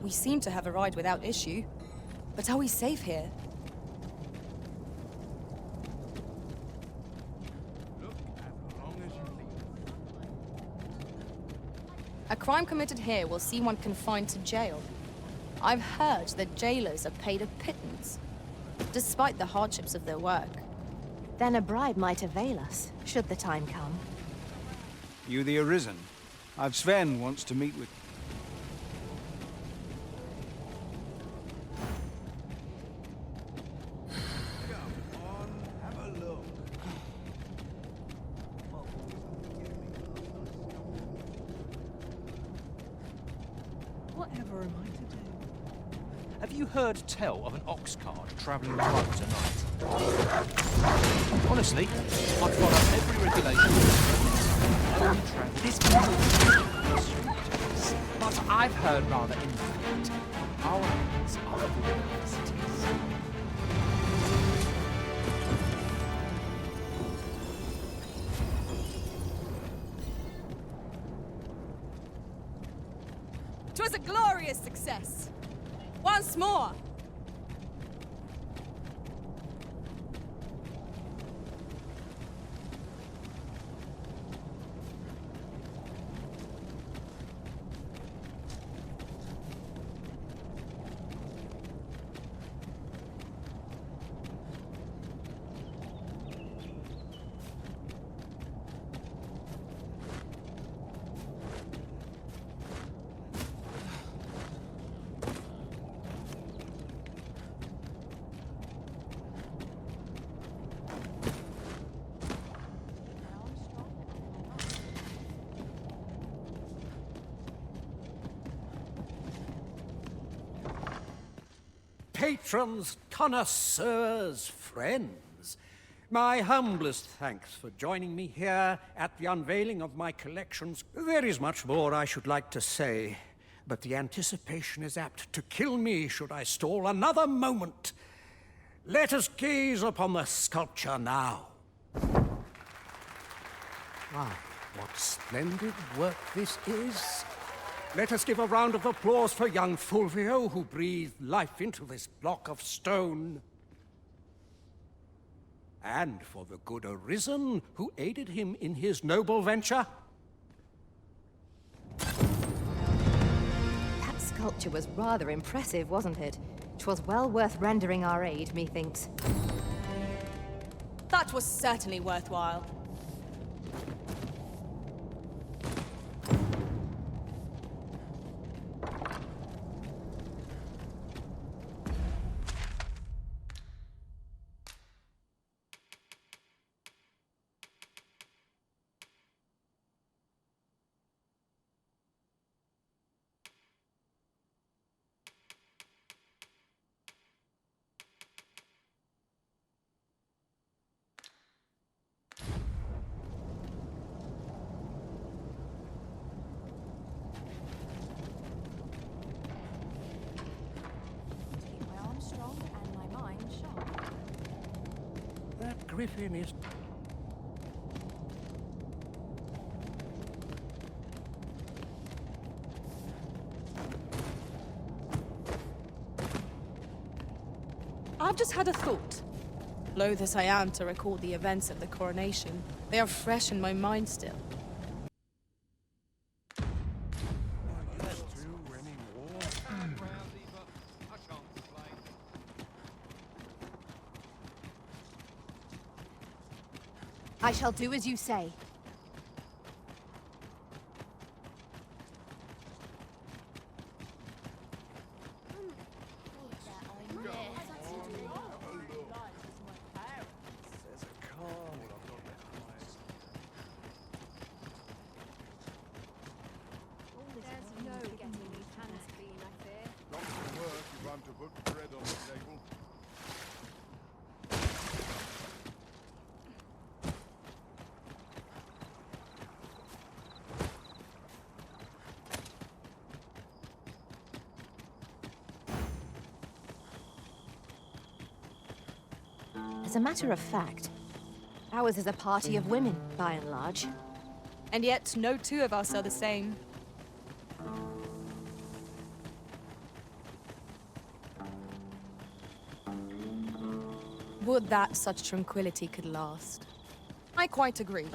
We seem to have arrived without issue. But are we safe here? A crime committed here will see one confined to jail. I've heard that jailers are paid a pittance, despite the hardships of their work. Then a bribe might avail us, should the time come. You the Arisen? I've Sven wants to meet with... Whatever am I to do? Have you heard tell of an ox cart travelling the roads at night? Honestly, I follow every regulation. Only travel this but I've heard rather in fact, our hands are full of cities. Twas a glorious success. Once more. Patrons, connoisseurs, friends, my humblest thanks for joining me here at the unveiling of my collections. There is much more I should like to say, but the anticipation is apt to kill me should I stall another moment. Let us gaze upon the sculpture now. Wow, what splendid work this is. Let us give a round of applause for young Fulvio, who breathed life into this block of stone. And for the good Arisen, who aided him in his noble venture. That sculpture was rather impressive, wasn't it? 'Twas well worth rendering our aid, methinks. That was certainly worthwhile. griffin is... I've just had a thought. Loath as I am to recall the events of the coronation, they are fresh in my mind still. I shall do as you say. As a matter of fact, ours is a party of women, by and large. And yet, no two of us are the same. Would that such tranquility could last. I quite agree.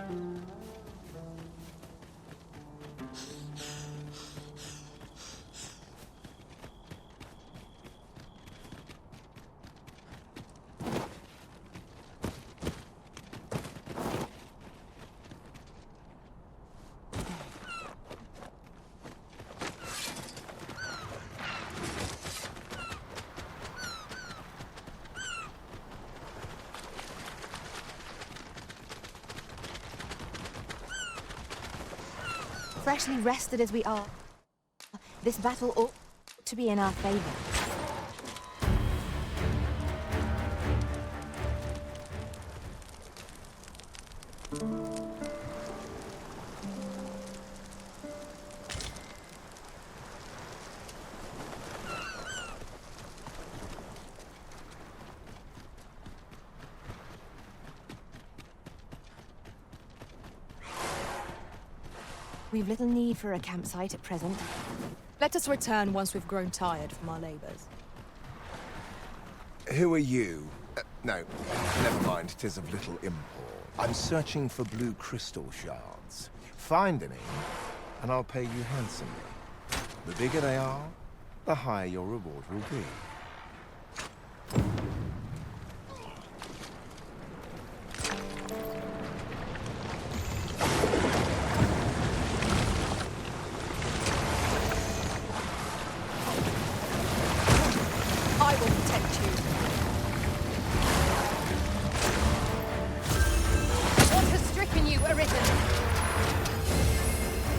Freshly rested as we are, this battle ought to be in our favor. We've little need for a campsite at present. Let us return once we've grown tired from our labors. Who are you? No, never mind. 'Tis of little import. I'm searching for blue crystal shards. Find any, and I'll pay you handsomely. The bigger they are, the higher your reward will be. I will protect you. What has stricken you, Arisen?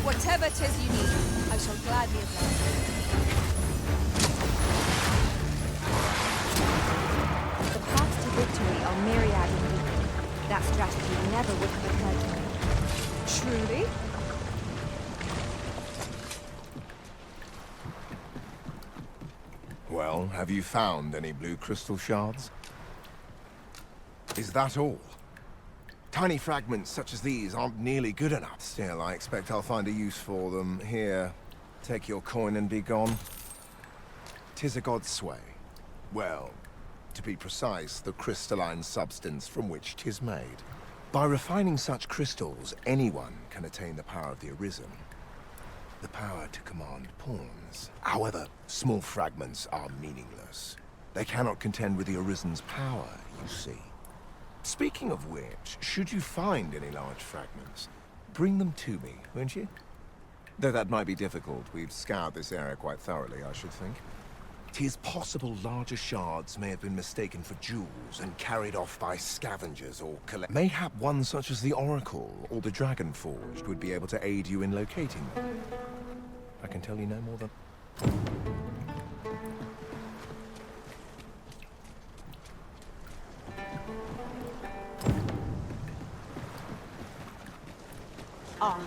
Whatever 'tis you need, I shall gladly oblige. The paths to victory are myriad indeed. That strategy never would have occurred to me. Truly? Well, have you found any blue crystal shards? Is that all? Tiny fragments such as these aren't nearly good enough. Still, I expect I'll find a use for them. Here, take your coin and be gone. 'Tis a god's sway. Well, to be precise, the crystalline substance from which 'tis made. By refining such crystals, anyone can attain the power of the Arisen. The power to command pawns. However, small fragments are meaningless. They cannot contend with the Arisen's power, you see. Speaking of which, should you find any large fragments, bring them to me, won't you? Though that might be difficult. We've scoured this area quite thoroughly, I should think. 'Tis possible larger shards may have been mistaken for jewels and carried off by scavengers or Mayhap one such as the Oracle or the Dragon Forged would be able to aid you in locating them. I can tell you no more than... Ah,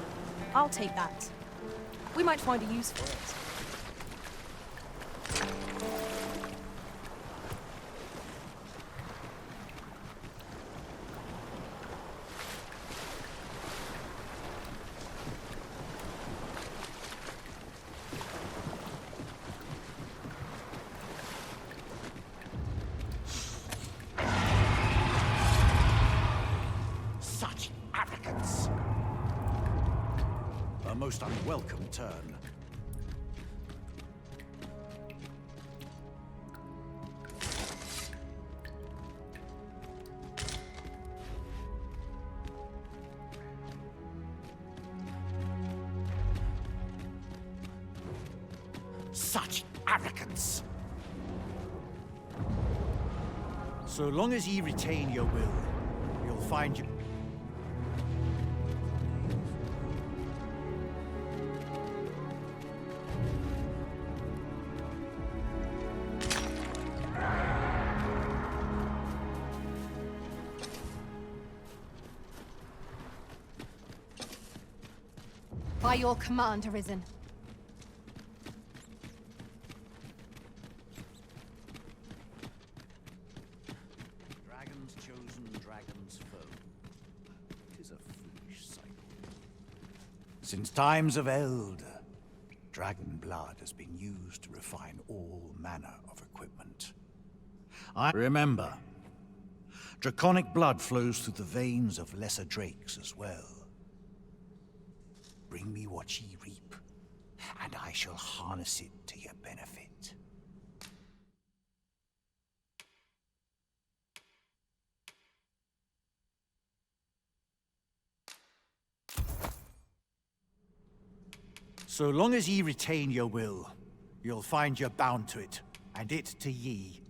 I'll take that. We might find a use for it. most unwelcome turn. Such arrogance! So long as ye retain your will, you'll find you... By your command, Arisen. Dragon's chosen, dragon's foe. 'Tis a foolish cycle. Since times of eld, dragon blood has been used to refine all manner of equipment. Remember, draconic blood flows through the veins of lesser drakes as well. Bring me what ye reap, and I shall harness it to your benefit. So long as ye retain your will, you'll find you're bound to it, and it to ye.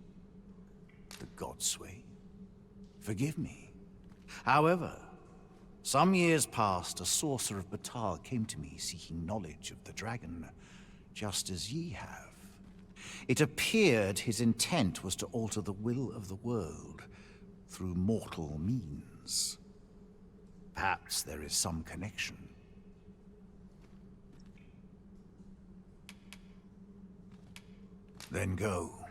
The Godsway? Forgive me. However, some years past, a sorcerer of Batal came to me seeking knowledge of the dragon, just as ye have. It appeared his intent was to alter the will of the world through mortal means. Perhaps there is some connection. Then go.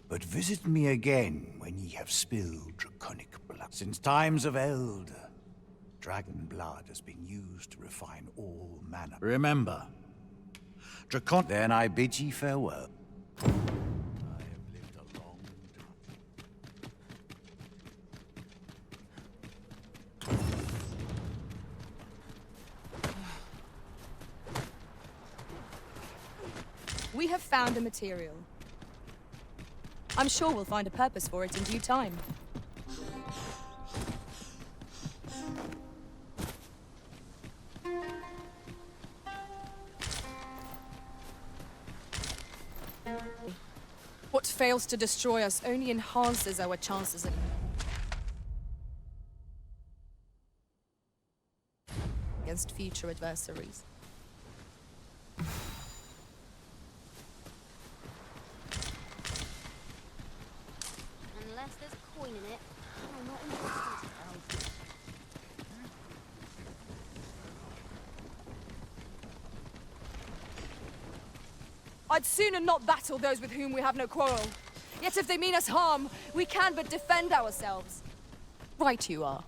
But visit me again when ye have spilled draconic blood. Since times of eld, dragon blood has been used to refine all manner. Remember, Then I bid ye farewell. I have lived a long We have found a material. I'm sure we'll find a purpose for it in due time. What fails to destroy us only enhances our chances against future adversaries. Unless there's coin in it, I'm not interested. I'd sooner not battle those with whom we have no quarrel. Yet if they mean us harm, we can but defend ourselves. Right you are.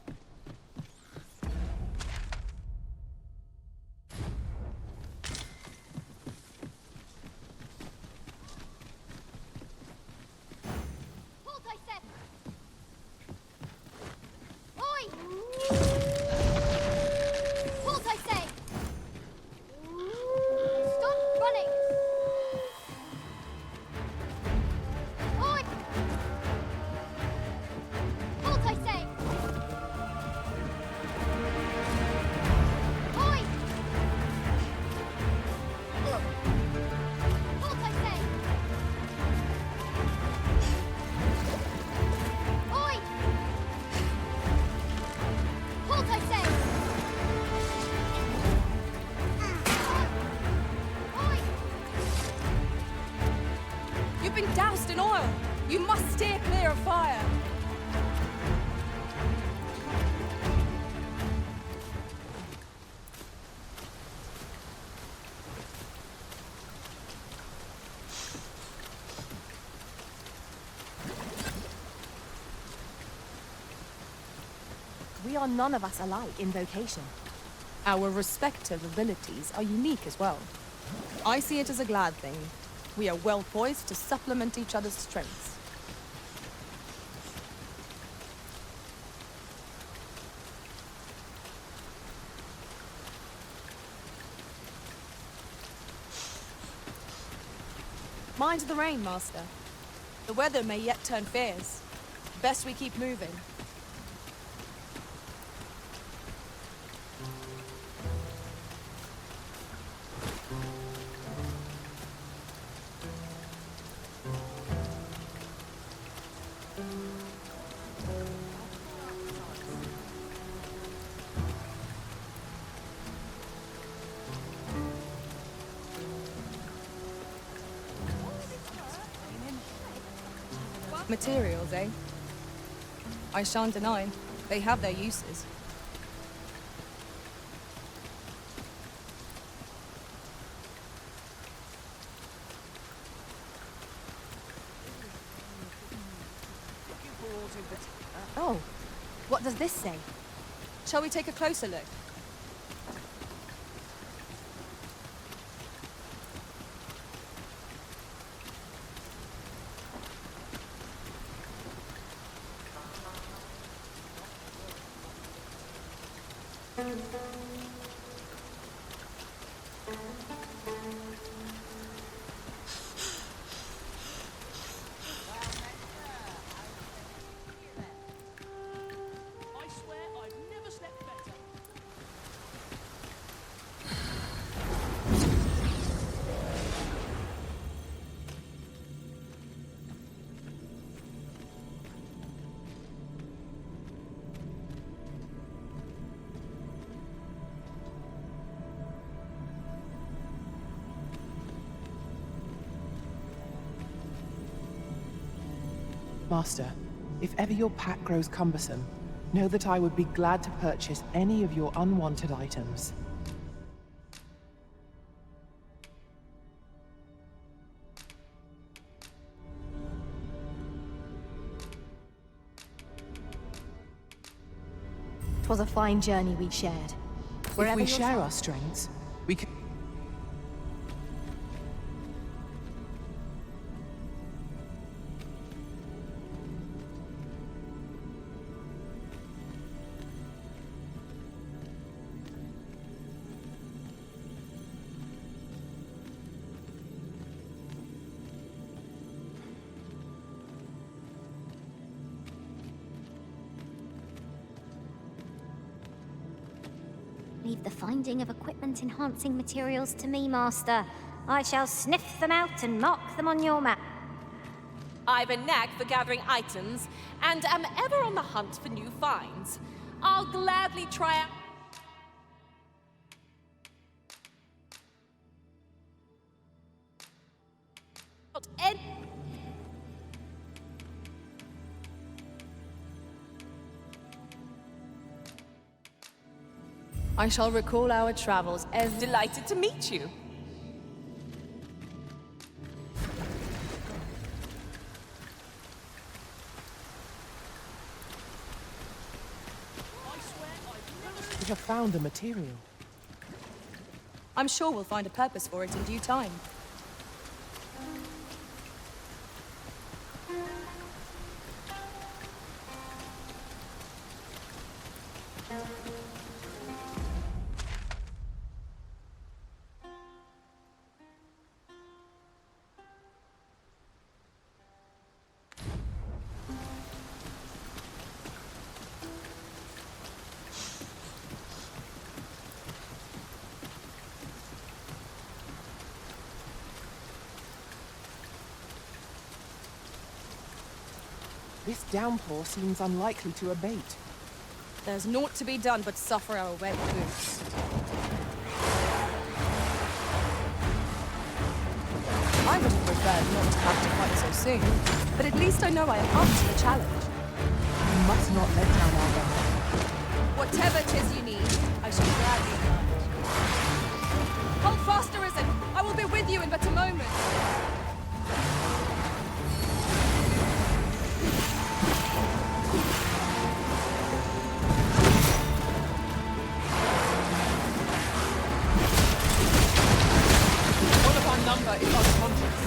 Halt, I said! Oi! Halt, I say! Stop running! Oi! Halt, I say! Oi! Halt, I say! Oi! Halt, I say! You've been doused in oil. You must steer clear of fire. We are none of us alike in vocation. Our respective abilities are unique as well. I see it as a glad thing. We are well poised to supplement each other's strengths. Mind the rain, Master. The weather may yet turn fierce. Best we keep moving. Materials, eh? I shan't deny, they have their uses. Oh, what does this say? Shall we take a closer look? Master, if ever your pack grows cumbersome, know that I would be glad to purchase any of your unwanted items. Twas a fine journey we shared. If Wherever we you're share from. our strengths, we can... Leave the finding of equipment-enhancing materials to me, Master. I shall sniff them out and mark them on your map. I've a knack for gathering items, and am ever on the hunt for new finds. I'll gladly try out... I shall recall our travels as delighted to meet you. We have found a material. I'm sure we'll find a purpose for it in due time. This downpour seems unlikely to abate. There's naught to be done but suffer our wet boots. I would have preferred not to have to fight so soon, but at least I know I am up to the challenge. We must not let down our guard. Whatever 'tis you need, I shall gladly grant. Hold fast, Arisen! I will be with you in but a moment. One of our number is unconscious.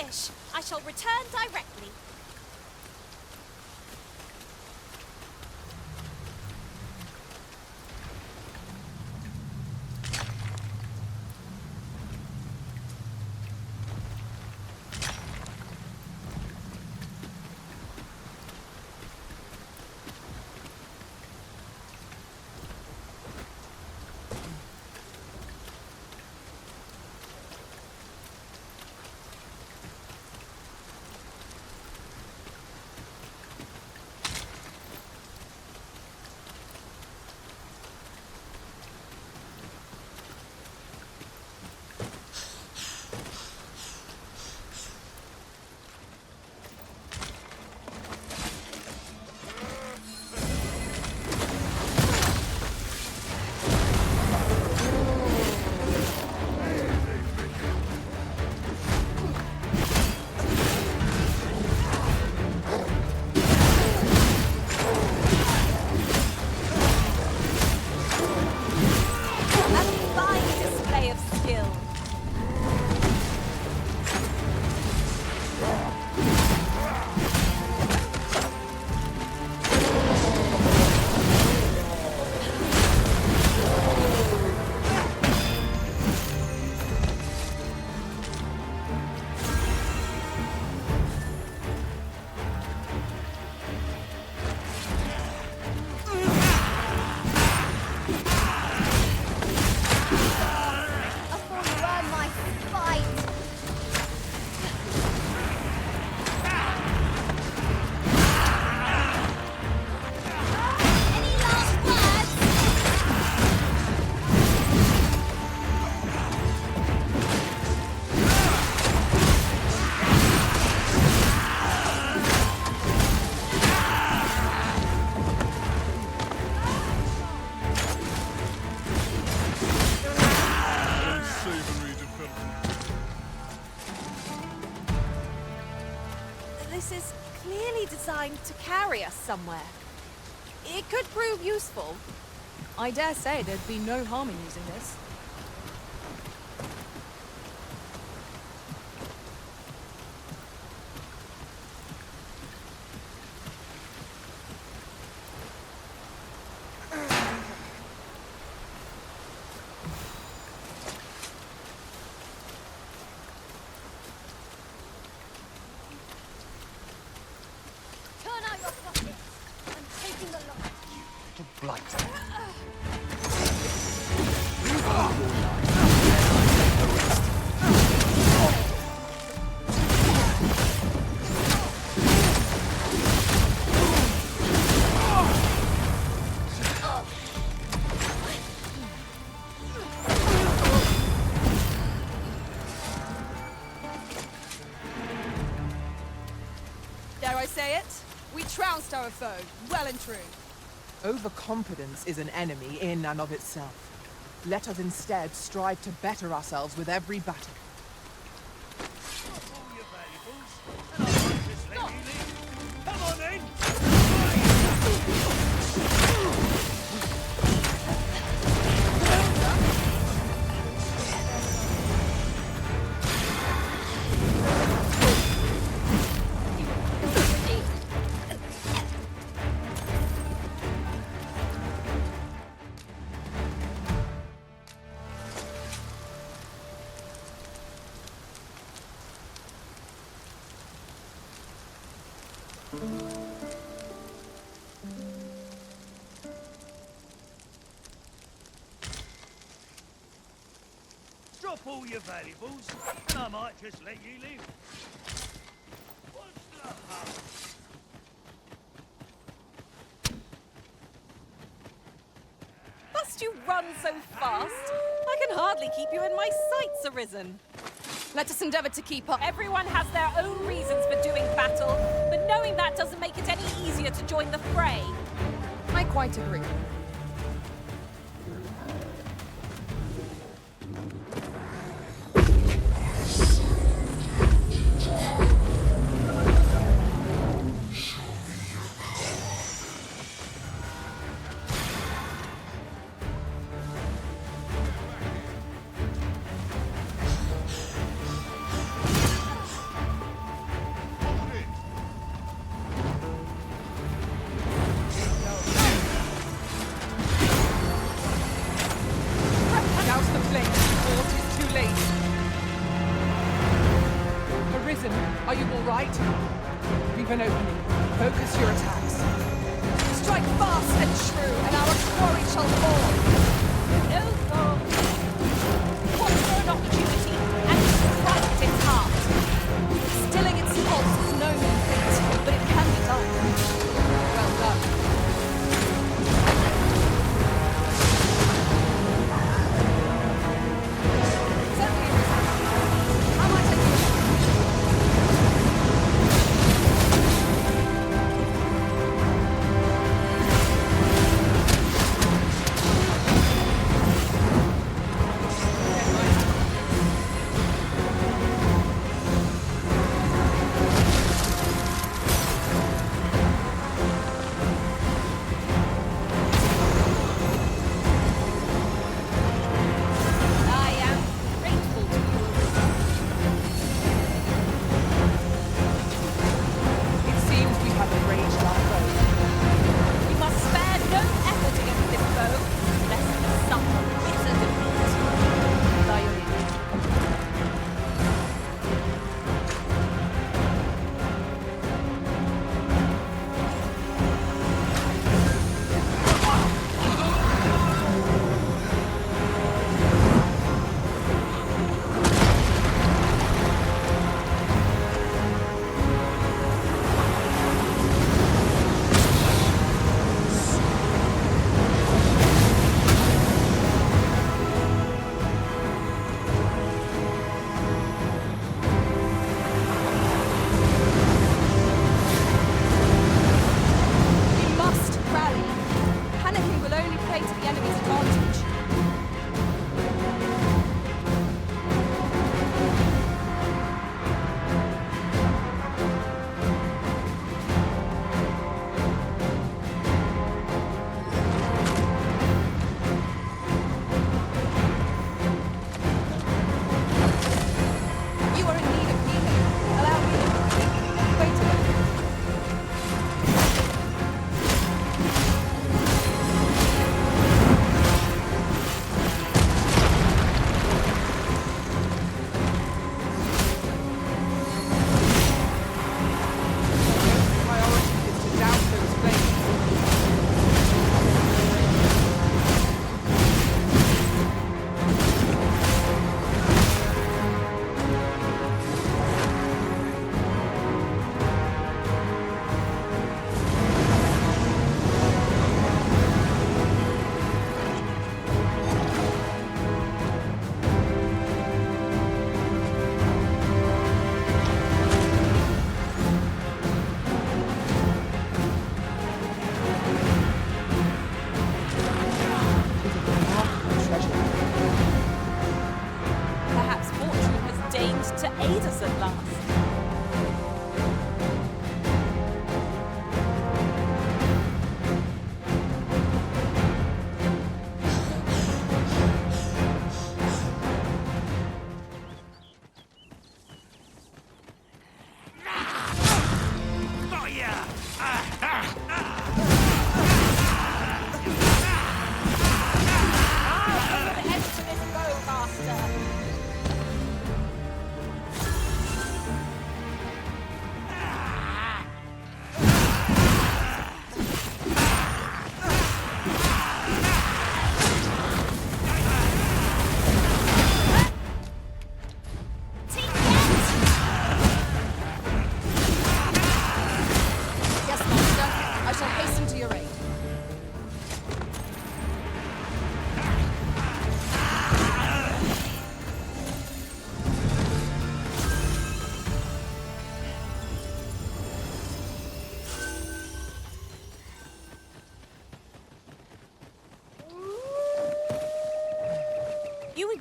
wish. I shall return directly. This is clearly designed to carry us somewhere. It could prove useful. I dare say there'd be no harm in using this. Turn out your pockets. I'm taking the lot. To blight. Dare I say it? We trounced our foe, well and true. Overconfidence is an enemy in and of itself. Let us instead strive to better ourselves with every battle. Come on then! Drop all your valuables, and I might just let you live. What's the hurry? Must you run so fast? I can hardly keep you in my sights, Arisen. Let us endeavor to keep up. Everyone has their own reasons for doing battle, but knowing that doesn't make it any easier to join the fray. I quite agree. all right? Leave an opening. Focus your attacks. Strike fast and true, and our quarry shall fall. No thought. Watch for an opportunity and strike at its heart. Stilling its pulse is no mean feat, but it can be done. Well done.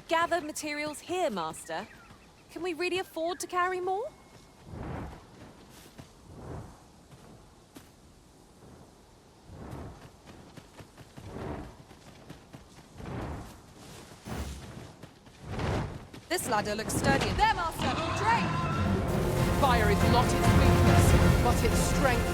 Gather materials here, Master. Can we really afford to carry more? This ladder looks sturdy. There, Master! Drake! Fire is not its weakness, but its strength.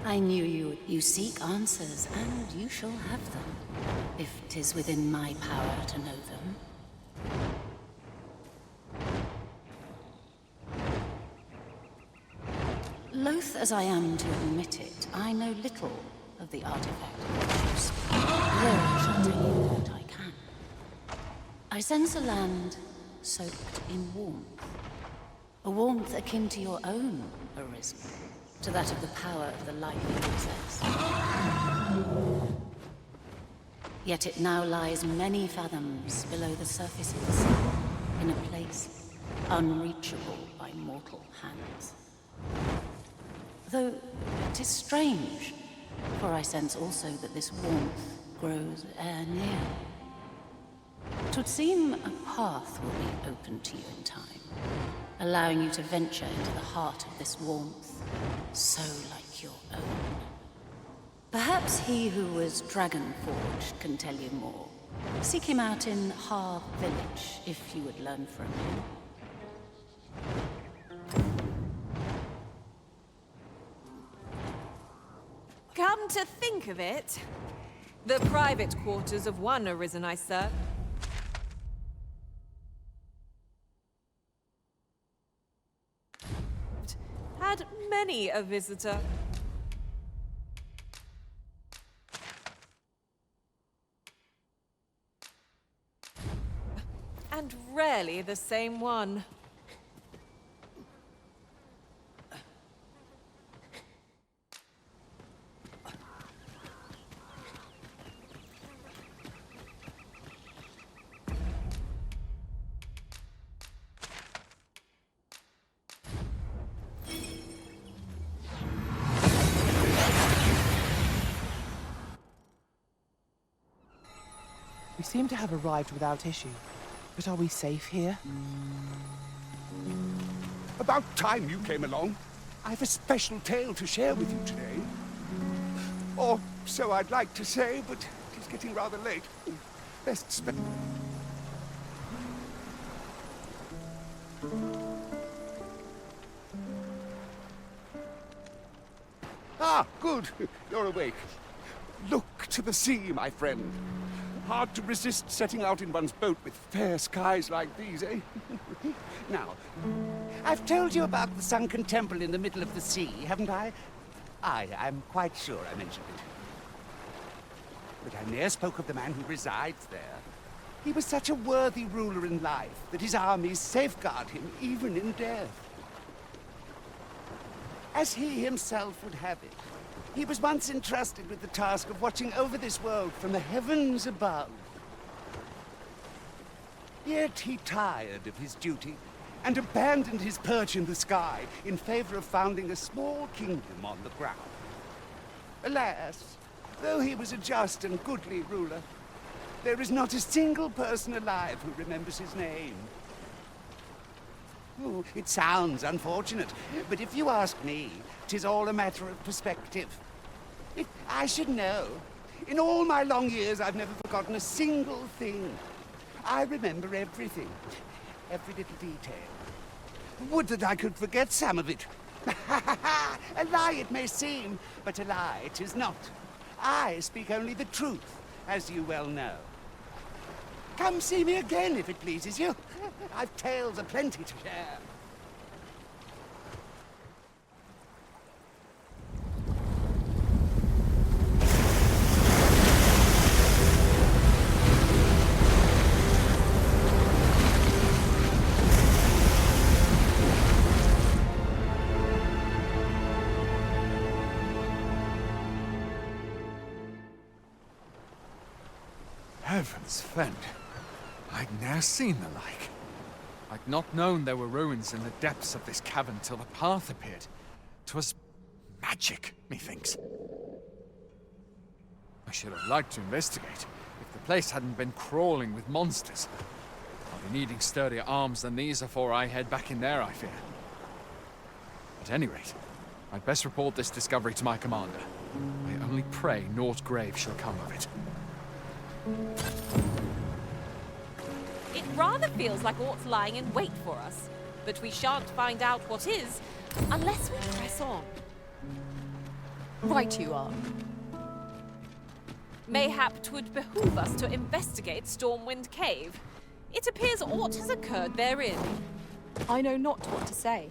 I knew you. You seek answers, and you shall have them, if 'tis within my power to know them. Loath as I am to admit it, I know little of the artifact of which you speak, though I shall tell you what I can. I sense a land soaked in warmth. A warmth akin to your own, Arisen, to that of the power of the life you possess. Yet it now lies many fathoms below the surface of the sea, in a place unreachable by mortal hands. Though it is strange, for I sense also that this warmth grows ere near. 'Twould seem a path will be open to you in time, allowing you to venture into the heart of this warmth, so like your own. Perhaps he who was dragon-forged can tell you more. Seek him out in Harv Village, if you would learn from him. Come to think of it, the private quarters of one Arisen I serve had many a visitor. And rarely the same one. We seem to have arrived without issue. But are we safe here? About time you came along. I have a special tale to share with you today. Or so I'd like to say, but it is getting rather late. Best spend... Ah, good. You're awake. Look to the sea, my friend. Hard to resist setting out in one's boat with fair skies like these, eh? Now, I've told you about the sunken temple in the middle of the sea, haven't I? I'm quite sure I mentioned it. But I ne'er spoke of the man who resides there. He was such a worthy ruler in life that his armies safeguard him even in death. As he himself would have it, he was once entrusted with the task of watching over this world from the heavens above. Yet he tired of his duty and abandoned his perch in the sky in favor of founding a small kingdom on the ground. Alas, though he was a just and goodly ruler, there is not a single person alive who remembers his name. Oh, it sounds unfortunate, but if you ask me, 'tis all a matter of perspective. I should know. In all my long years, I've never forgotten a single thing. I remember everything, every little detail. Would that I could forget some of it. A lie it may seem, but a lie it is not. I speak only the truth, as you well know. Come see me again if it pleases you. I've tales aplenty to share. Heavens fend. I'd ne'er seen the like. I'd not known there were ruins in the depths of this cavern till the path appeared. 'Twas magic, methinks. I should have liked to investigate, if the place hadn't been crawling with monsters. I'll be needing sturdier arms than these afore I head back in there, I fear. At any rate, I'd best report this discovery to my commander. I only pray naught grave shall come of it. It rather feels like aught's lying in wait for us, but we shan't find out what is unless we press on. Right you are. Mayhap 'twould behoove us to investigate Stormwind Cave. It appears aught has occurred therein. I know not what to say.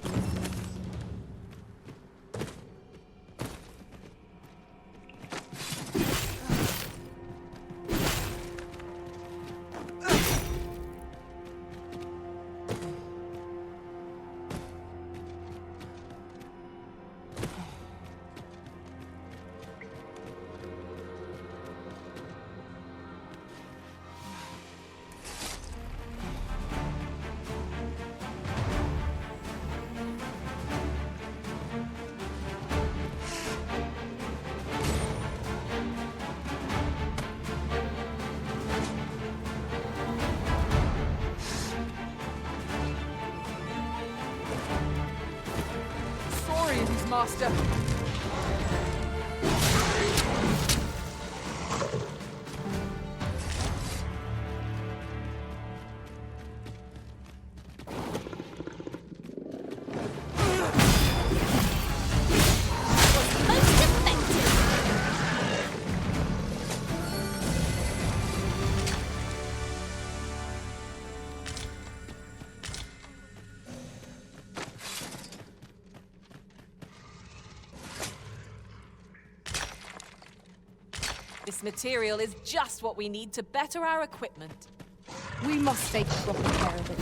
Master. This material is just what we need to better our equipment. We must take proper care of it.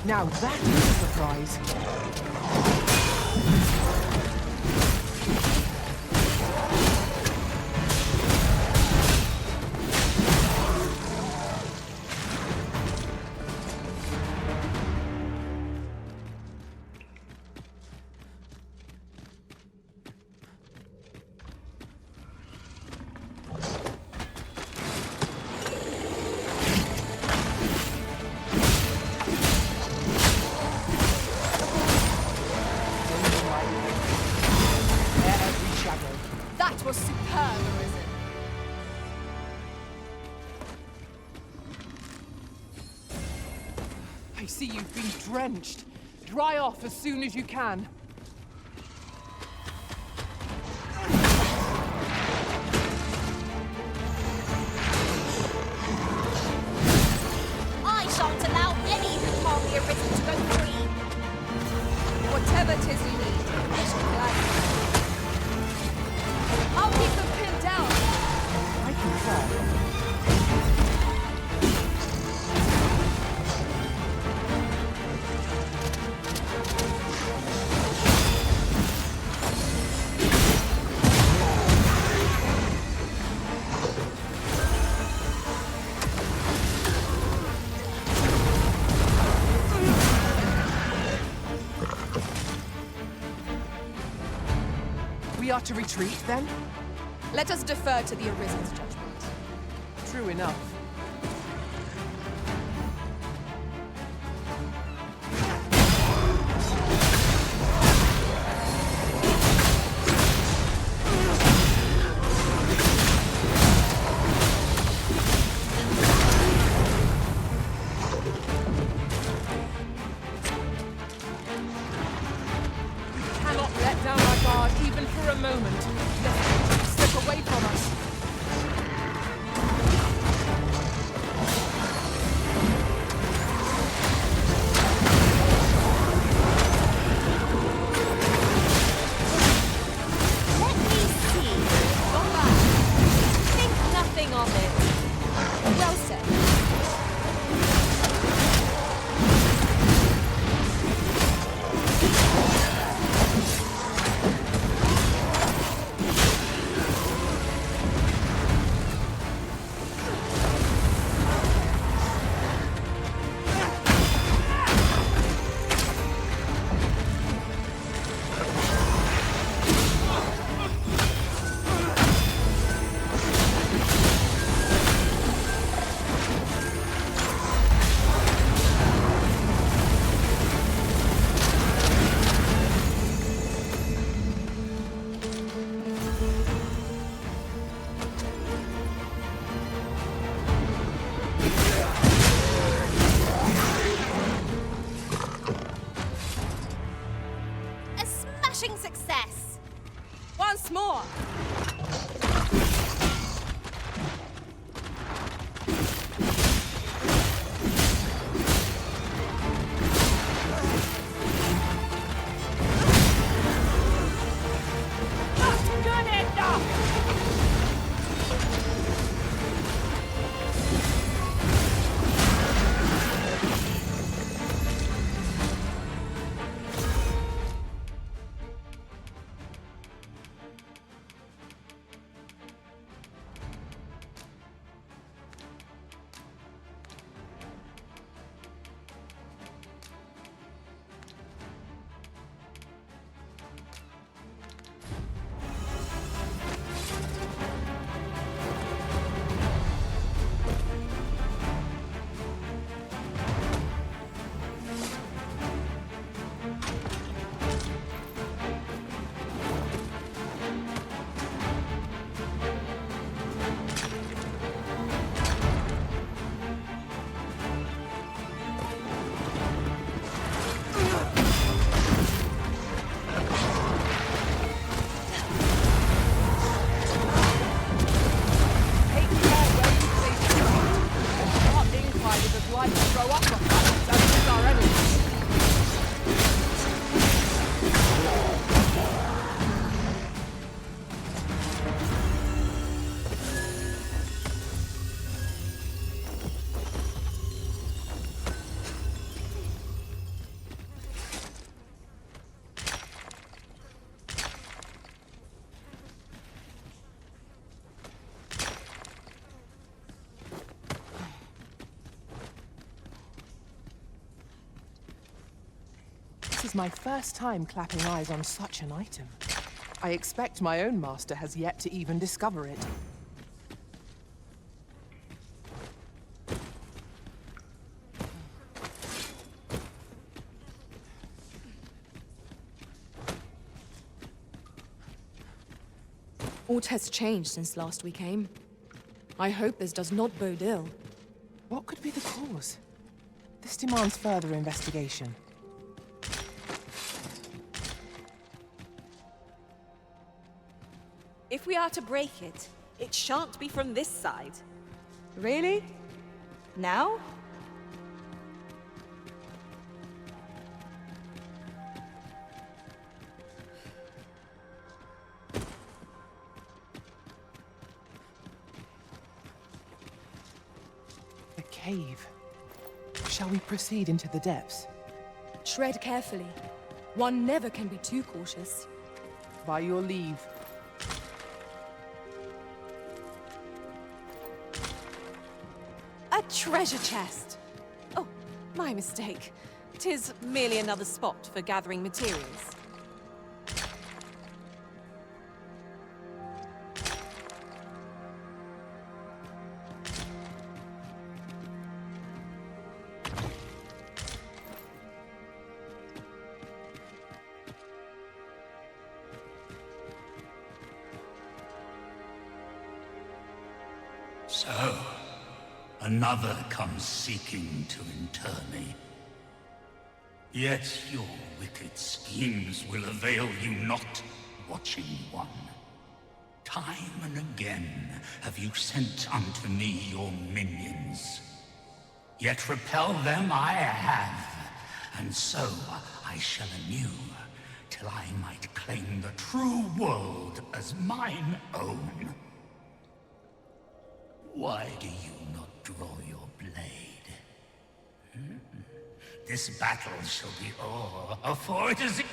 Now that is a surprise. That was superb, Arisen. I see you've been drenched. Dry off as soon as you can. I shan't allow any who harm the Arisen to go free. Whatever 'tis you need, I shall gladly. I'll keep them pinned down. I concur. We are to retreat, then? Let us defer to the Arisen's judgment. True enough. We cannot let down our guard even for a moment. Lest they slip away from us. Let me see. Not bad. Think nothing of it. Well said. is my first time clapping eyes on such an item. I expect my own master has yet to even discover it. Aught has changed since last we came. I hope this does not bode ill. What could be the cause? This demands further investigation. If we are to break it, it shan't be from this side. Really? Now? A cave. Shall we proceed into the depths? Tread carefully. One never can be too cautious. By your leave. A treasure chest! Oh, my mistake. 'Tis merely another spot for gathering materials. So, another comes seeking to inter me. Yet your wicked schemes will avail you not, Watching One. Time and again have you sent unto me your minions. Yet repel them I have, and so I shall anew, till I might claim the true world as mine own. Why do you not draw your blade? This battle shall be o'er, for it is...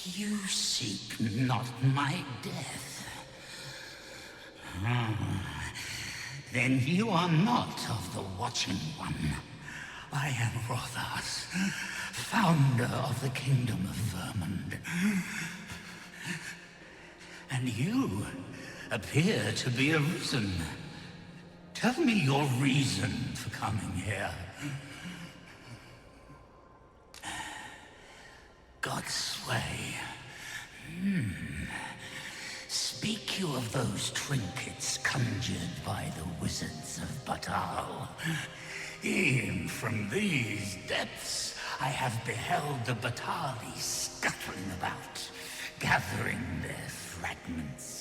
You seek not my death. Then you are not of the Watching One. I am Rothas, founder of the Kingdom of Vermund. And you appear to be arisen. Tell me your reason for coming here. Godsway. Speak you of those trinkets conjured by the wizards of Batal. E'en from these depths I have beheld the Batali scuttling about, gathering their fragments.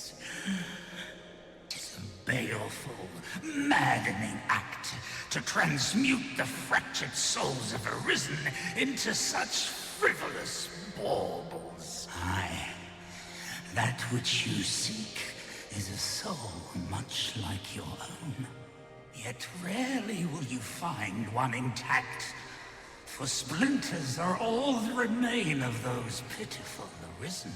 'Tis a baleful, maddening act to transmute the fractured souls of Arisen into such frivolous baubles. Aye, that which you seek is a soul much like your own. Yet rarely will you find one intact, for splinters are all that remain of those pitiful Arisen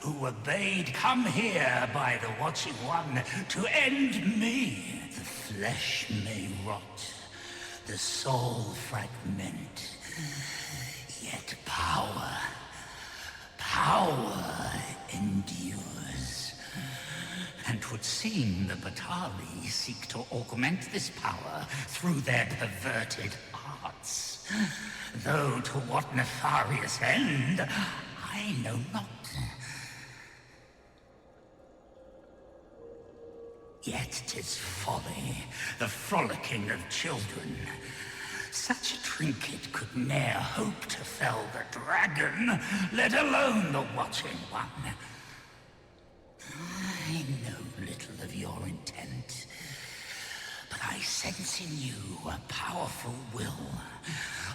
who were bade come here by the Watching One to end me. The flesh may rot, the soul fragment, yet power endures. And 'twould seem the Batali seek to augment this power through their perverted arts. Though to what nefarious end, I know not. Yet 'tis folly, the frolicking of children. Such a trinket could ne'er hope to fell the dragon, let alone the Watching One. I know little of your intent, but I sense in you a powerful will.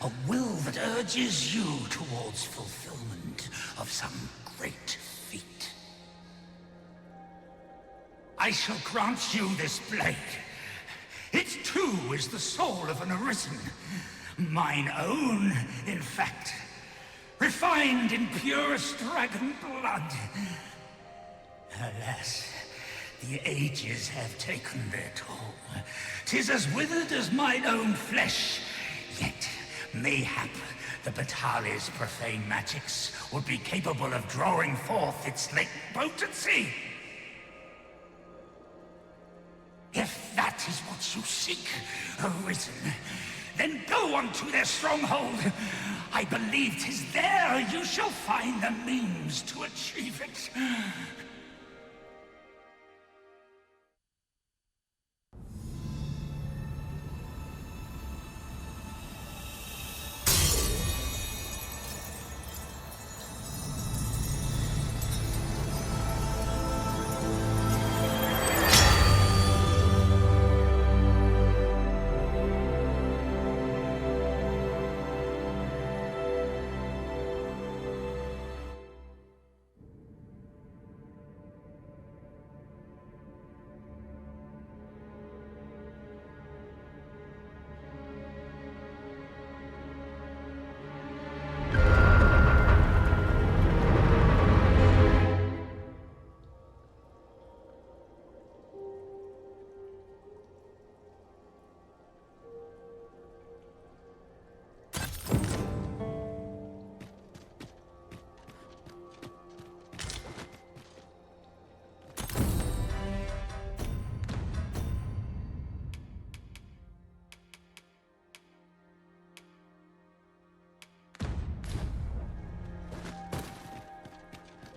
A will that urges you towards fulfillment of some great feat. I shall grant you this blade. It too is the soul of an Arisen. Mine own, in fact. Refined in purest dragon blood. Alas, the ages have taken their toll. 'Tis as withered as mine own flesh. Yet mayhap the Batali's profane magics would be capable of drawing forth its latent potency. If that is what you seek, Arisen, then go unto their stronghold. I believe 'tis there you shall find the means to achieve it.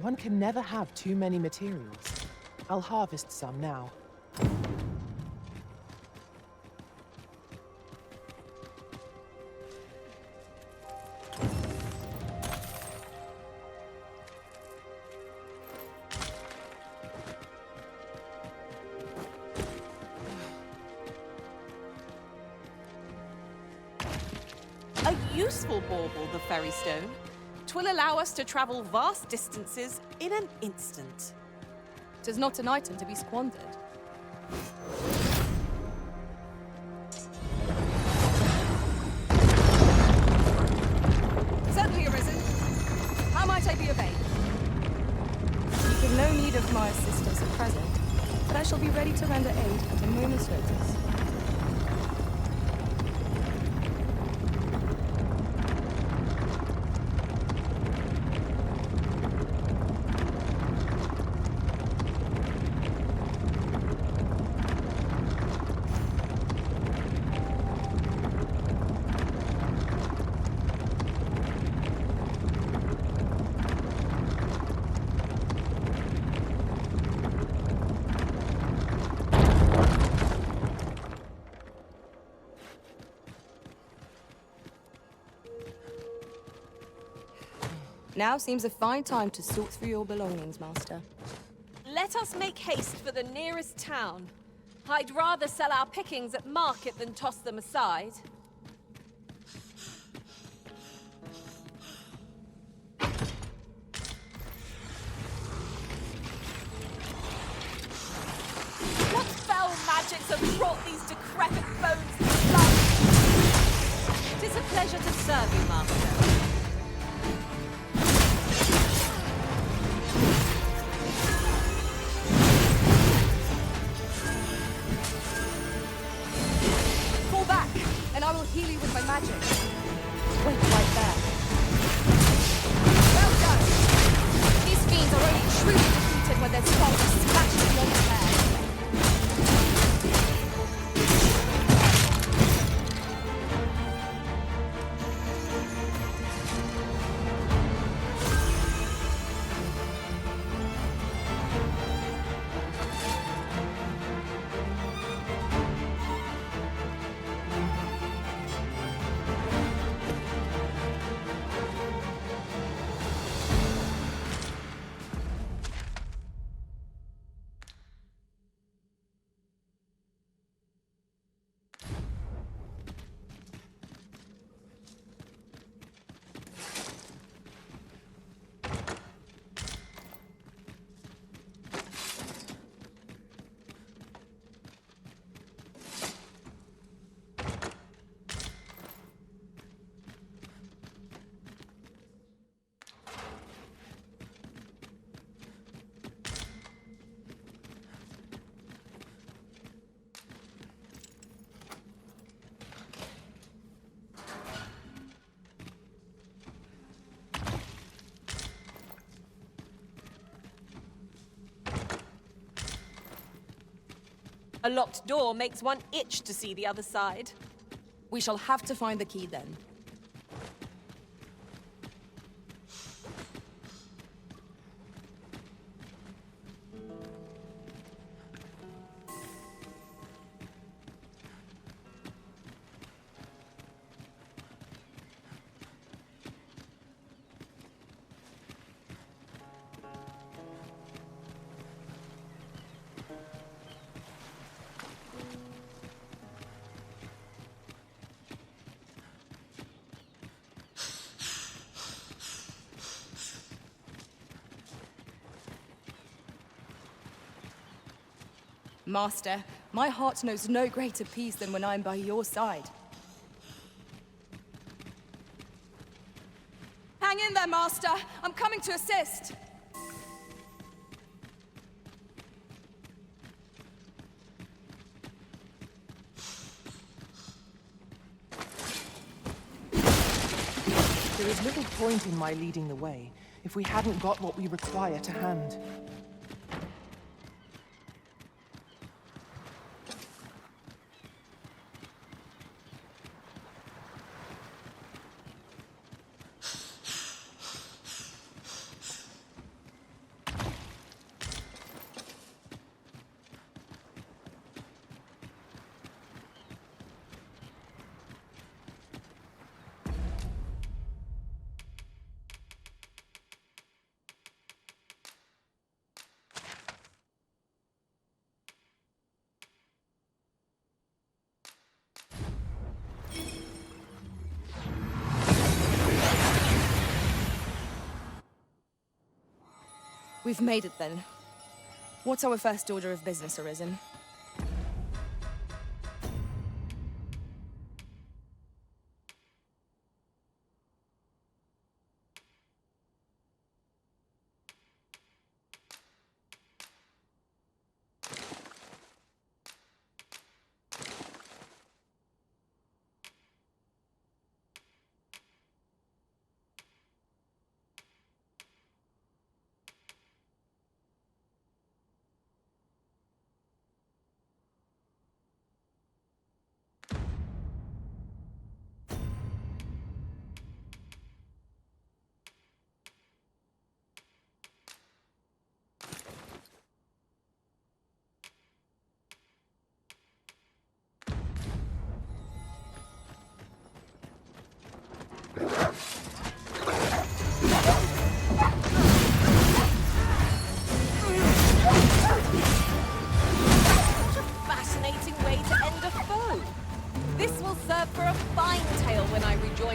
One can never have too many materials. I'll harvest some now. A useful bauble, the ferry stone. 'Twill allow us to travel vast distances in an instant. 'Tis not an item to be squandered. Certainly, Arisen. How might I be of aid? You have no need of my assistance at present, but I shall be ready to render aid at a moment's notice. Now seems a fine time to sort through your belongings, Master. Let us make haste for the nearest town. I'd rather sell our pickings at market than toss them aside. What fell magics have brought these decrepit bones to life? 'Tis a pleasure to serve you, Master. I will heal you with my magic. Wait right there. Well done! These fiends are only truly defeated when their skulls are smashed beyond repair. A locked door makes one itch to see the other side. We shall have to find the key then. Master, my heart knows no greater peace than when I am by your side. Hang in there, Master! I'm coming to assist! There is little point in my leading the way if we hadn't got what we require to hand. We've made it then. What's our first order of business, Arisen?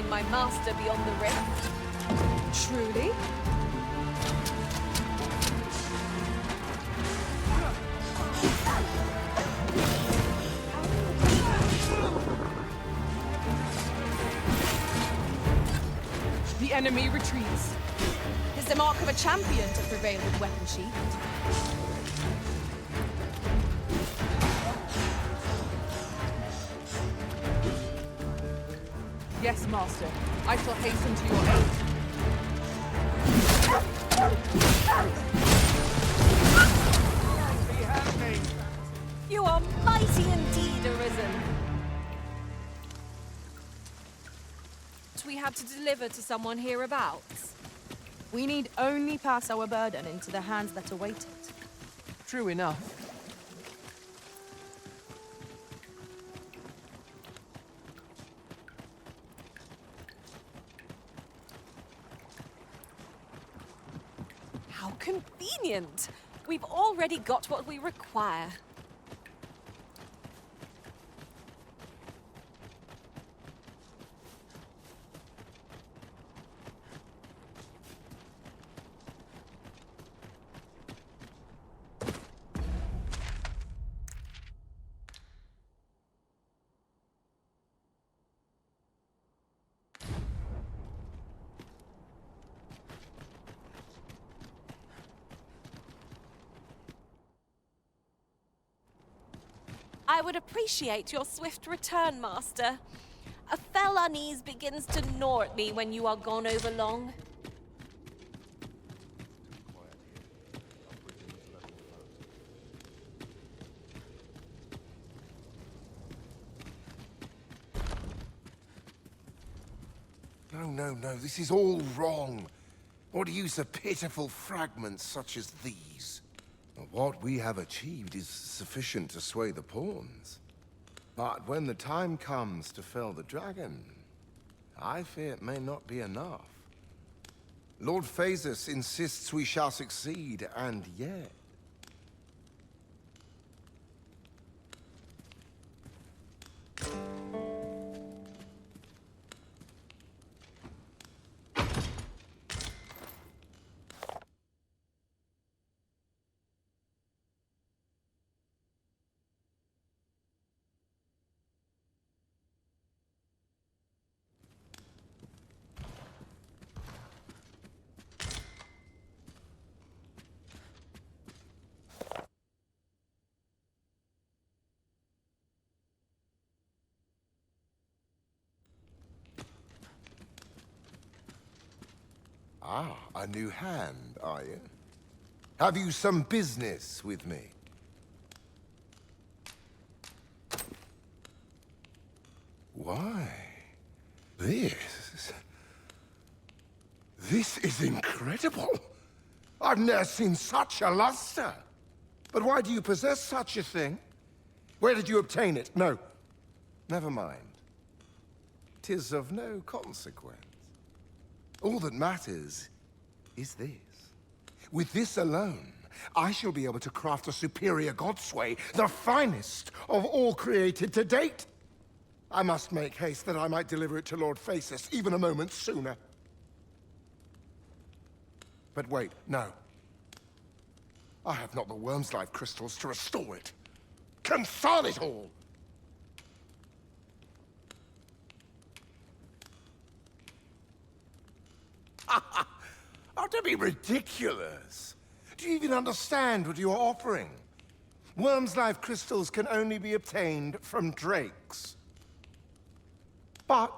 My master beyond the rift. Truly? The enemy retreats. It's the mark of a champion to prevail with weapon sheathed. Yes, Master. I shall hasten to your aid. You are mighty indeed, Arisen. We have to deliver to someone hereabouts. We need only pass our burden into the hands that await it. True enough. How convenient! We've already got what we require. I would appreciate your swift return, Master. A fell unease begins to gnaw at me when you are gone over long. no. This is all wrong. What use are pitiful fragments such as these? What we have achieved is sufficient to sway the pawns. But when the time comes to fell the dragon, I fear it may not be enough. Lord Phaesus insists we shall succeed, and yet... Ah, a new hand, are you? Have you some business with me? Why? This is incredible. I've never seen such a luster. But why do you possess such a thing? Where did you obtain it? No, never mind. 'Tis of no consequence. All that matters is this. With this alone, I shall be able to craft a superior godsway, the finest of all created to date. I must make haste that I might deliver it to Lord Phaesus even a moment sooner. But wait, no. I have not the worm's life crystals to restore it. Confound it all! Oh, don't be ridiculous. Do you even understand what you are offering? Worm's life crystals can only be obtained from drakes. But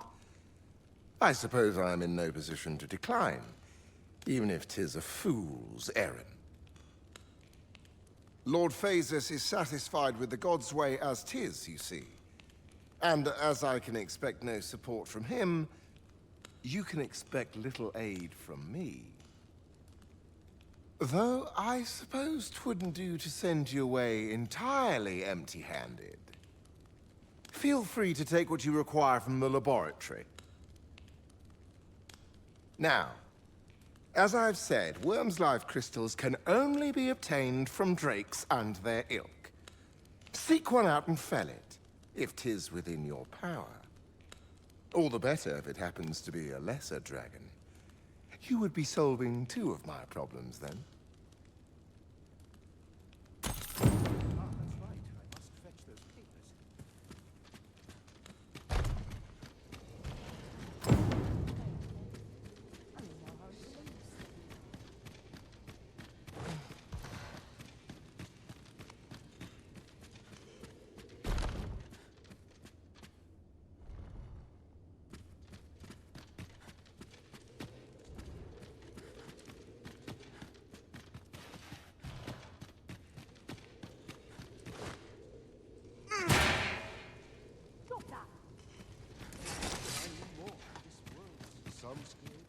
I suppose I am in no position to decline, even if 'tis a fool's errand. Lord Phaesus is satisfied with the God's way as 'tis, you see. And as I can expect no support from him, you can expect little aid from me. Though I suppose 'twouldn't do to send you away entirely empty-handed. Feel free to take what you require from the laboratory. Now, as I've said, worm's life crystals can only be obtained from drakes and their ilk. Seek one out and fell it, if 'tis within your power. All the better if it happens to be a lesser dragon. You would be solving two of my problems, then. Some skills